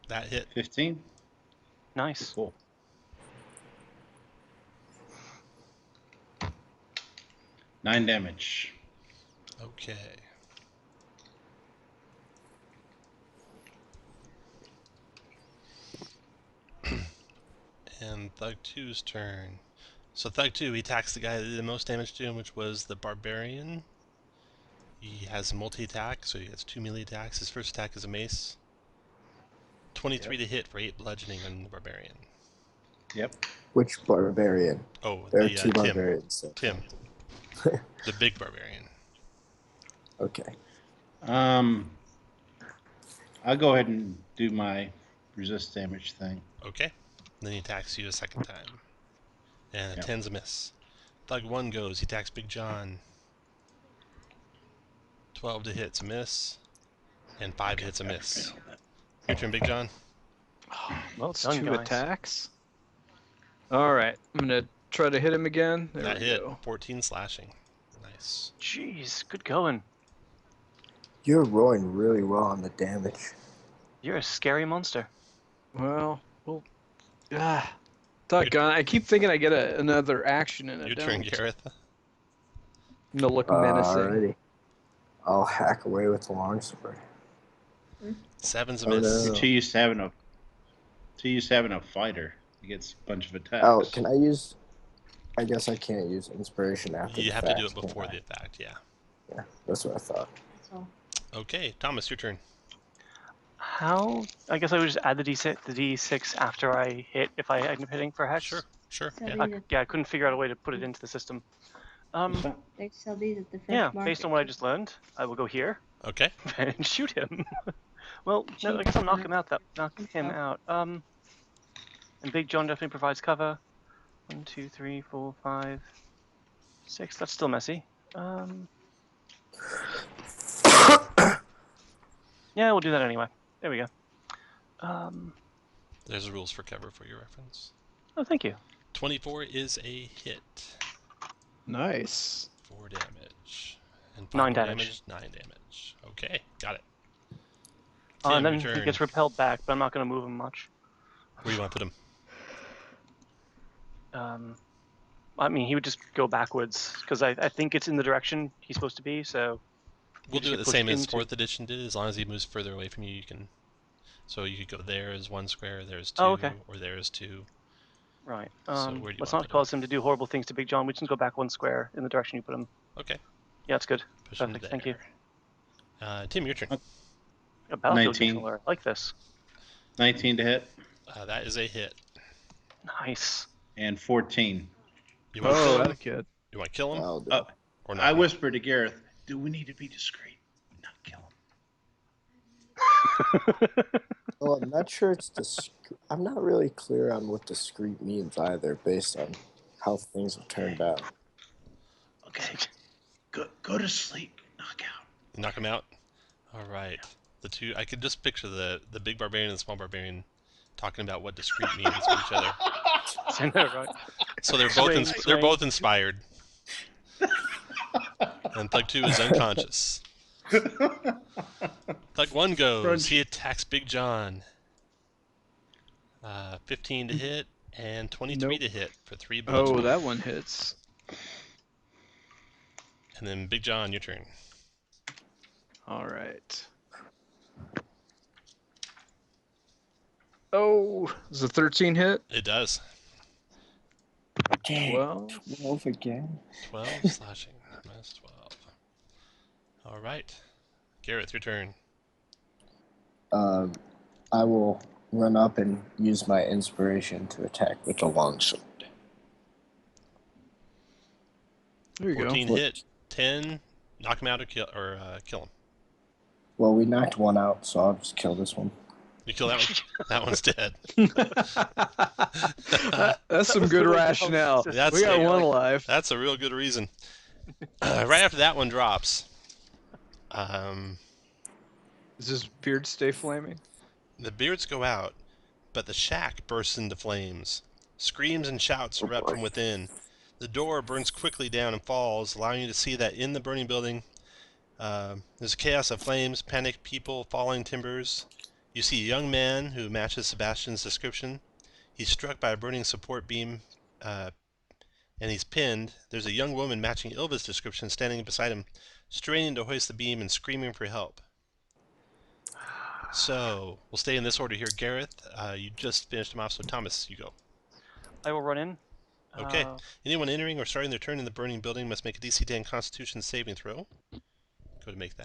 Speaker 1: That hit.
Speaker 3: 15.
Speaker 2: Nice.
Speaker 3: Cool. Nine damage.
Speaker 1: Okay. And Thug 2's turn. So Thug 2, he attacks the guy that did the most damage to him, which was the Barbarian. He has multi-attack, so he has 2 melee attacks. His first attack is a mace. 23 to hit for 8 bludgeoning on the Barbarian.
Speaker 3: Yep.
Speaker 5: Which barbarian?
Speaker 1: Oh,
Speaker 5: There are
Speaker 1: the
Speaker 5: 2
Speaker 1: Tim.
Speaker 5: barbarians. So.
Speaker 1: Tim. The big Barbarian.
Speaker 5: Okay.
Speaker 3: I'll go ahead and do my resist damage thing.
Speaker 1: Okay. Then he attacks you a second time. And a
Speaker 3: Yep.
Speaker 1: 10's a miss. Thug 1 goes, he attacks Big John. 12 to hit, it's a miss. And 5 hits a miss. Your turn, Big John.
Speaker 2: Well
Speaker 4: It's
Speaker 2: done,
Speaker 4: 2
Speaker 2: guys.
Speaker 4: attacks. All right, I'm gonna try to hit him again. There
Speaker 1: That
Speaker 4: we
Speaker 1: hit.
Speaker 4: go.
Speaker 1: 14 slashing. Nice.
Speaker 2: Jeez, good going.
Speaker 5: You're rolling really well on the damage.
Speaker 2: You're a scary monster.
Speaker 4: Well, doggone! I keep thinking I get another action and I
Speaker 1: Your
Speaker 4: don't.
Speaker 1: turn, Gareth.
Speaker 4: I'm gonna look menacing.
Speaker 5: Alrighty. I'll hack away with the longsword.
Speaker 1: 7's a
Speaker 5: Oh,
Speaker 1: miss.
Speaker 5: no.
Speaker 3: You're too used to having a fighter. He gets a bunch of attacks.
Speaker 5: Oh, can I use... I guess I can't use inspiration after
Speaker 1: You
Speaker 5: the
Speaker 1: have
Speaker 5: fact,
Speaker 1: to do it
Speaker 5: can
Speaker 1: before
Speaker 5: I?
Speaker 1: the effect, yeah.
Speaker 5: Yeah, that's what I thought.
Speaker 6: So,
Speaker 1: Okay, Thomas, your turn.
Speaker 2: How? I guess I would just add the D6 after I hit if I end up hitting for hex.
Speaker 1: Sure.
Speaker 6: so
Speaker 2: Yeah,
Speaker 6: these
Speaker 2: I couldn't figure out a way to put it into the system.
Speaker 6: they sell these at the fresh
Speaker 2: Yeah,
Speaker 6: market.
Speaker 2: based on what I just learned, I will go here
Speaker 1: Okay.
Speaker 2: and shoot him. Well, no, I guess I'll knock him out. And Big John definitely provides cover. 1, 2, 3, 4, 5, 6. That's still messy. Yeah, we'll do that anyway. There we go.
Speaker 1: There's the rules for cover for your reference.
Speaker 2: Oh, thank you.
Speaker 1: 24 is a hit.
Speaker 4: Nice.
Speaker 1: 4 damage. And
Speaker 2: 9
Speaker 1: more
Speaker 2: damage.
Speaker 1: 9 damage. Okay, got it.
Speaker 2: And
Speaker 1: Tim,
Speaker 2: then
Speaker 1: your
Speaker 2: he
Speaker 1: turn.
Speaker 2: gets repelled back, but I'm not going to move him much.
Speaker 1: Where do you want to put him?
Speaker 2: I mean, he would just go backwards because I think it's in the direction he's supposed to be. So
Speaker 1: We'll
Speaker 2: just
Speaker 1: do it
Speaker 2: get
Speaker 1: the same
Speaker 2: pushed
Speaker 1: as
Speaker 2: into-
Speaker 1: 4th edition did. As long as he moves further away from you, you can. So you could go there as 1 square, there's 2,
Speaker 2: Oh, okay.
Speaker 1: or there is 2.
Speaker 2: right.
Speaker 1: So where do you
Speaker 2: Let's
Speaker 1: want
Speaker 2: not
Speaker 1: to
Speaker 2: cause him to do horrible things to Big John. We just go back 1 square in the direction you put him.
Speaker 1: Okay.
Speaker 2: Yeah, that's good.
Speaker 1: Push him
Speaker 2: Perfect. Thank you.
Speaker 1: there. Tim, your turn.
Speaker 2: A battlefield
Speaker 3: 19.
Speaker 2: controller. I like this.
Speaker 3: 19 to hit
Speaker 1: That is a hit.
Speaker 2: Nice.
Speaker 3: and 14.
Speaker 1: You want to kill
Speaker 4: Oh,
Speaker 1: him?
Speaker 4: that kid.
Speaker 1: You want to kill him?
Speaker 5: That'll do.
Speaker 1: Or not?
Speaker 3: I whispered to Gareth, "Do we need to be discreet? Not kill him."
Speaker 5: Well, I'm not sure it's I'm not really clear on what discreet means either, based on how things have turned out.
Speaker 3: Okay, go to sleep. Knock out.
Speaker 1: Knock him out? Alright. The two, I could just picture the big barbarian and the small barbarian talking about what discreet means to each other.
Speaker 2: I know, right?
Speaker 1: So they're
Speaker 2: Swing,
Speaker 1: both
Speaker 2: swing.
Speaker 1: inspired. And Thug 2 is unconscious. Thug 1 goes.
Speaker 3: Crunch.
Speaker 1: He attacks Big John. 15 to hit and 23
Speaker 4: Nope.
Speaker 1: to hit for 3 bullets.
Speaker 4: Oh, that one hits.
Speaker 1: And then Big John, your turn.
Speaker 4: All right. Oh, is a 13 hit?
Speaker 1: It does.
Speaker 5: Dang,
Speaker 4: Well,
Speaker 5: 12 again.
Speaker 1: 12 slashing. Minus 12. Alright. Gareth, your turn.
Speaker 5: I will run up and use my inspiration to attack with the longsword.
Speaker 4: there you
Speaker 1: 14
Speaker 4: go.
Speaker 1: hit. 10. Knock him out or kill him.
Speaker 5: Well, we knocked one out, so I'll just kill this one.
Speaker 1: You kill that one? That one's dead.
Speaker 4: That's some
Speaker 2: was
Speaker 4: good
Speaker 2: the way the
Speaker 4: rationale.
Speaker 2: whole
Speaker 1: That's
Speaker 4: We got
Speaker 1: it.
Speaker 4: one alive.
Speaker 1: That's a real good reason. Right after that one drops,
Speaker 4: Does his beard stay flaming?
Speaker 1: the beards go out, but the shack bursts into flames. Screams and shouts erupt from within. The door burns quickly down and falls, allowing you to see that in the burning building, there's a chaos of flames, panicked people, falling timbers. You see a young man who matches Sebastian's description. He's struck by a burning support beam, and he's pinned. There's a young woman matching Ilva's description standing beside him, straining to hoist the beam and screaming for help. So, we'll stay in this order here. Gareth, you just finished him off, so Thomas, you go.
Speaker 2: I will run in.
Speaker 1: Okay. Anyone entering or starting their turn in the burning building must make a DC 10 Constitution saving throw. Go to make that.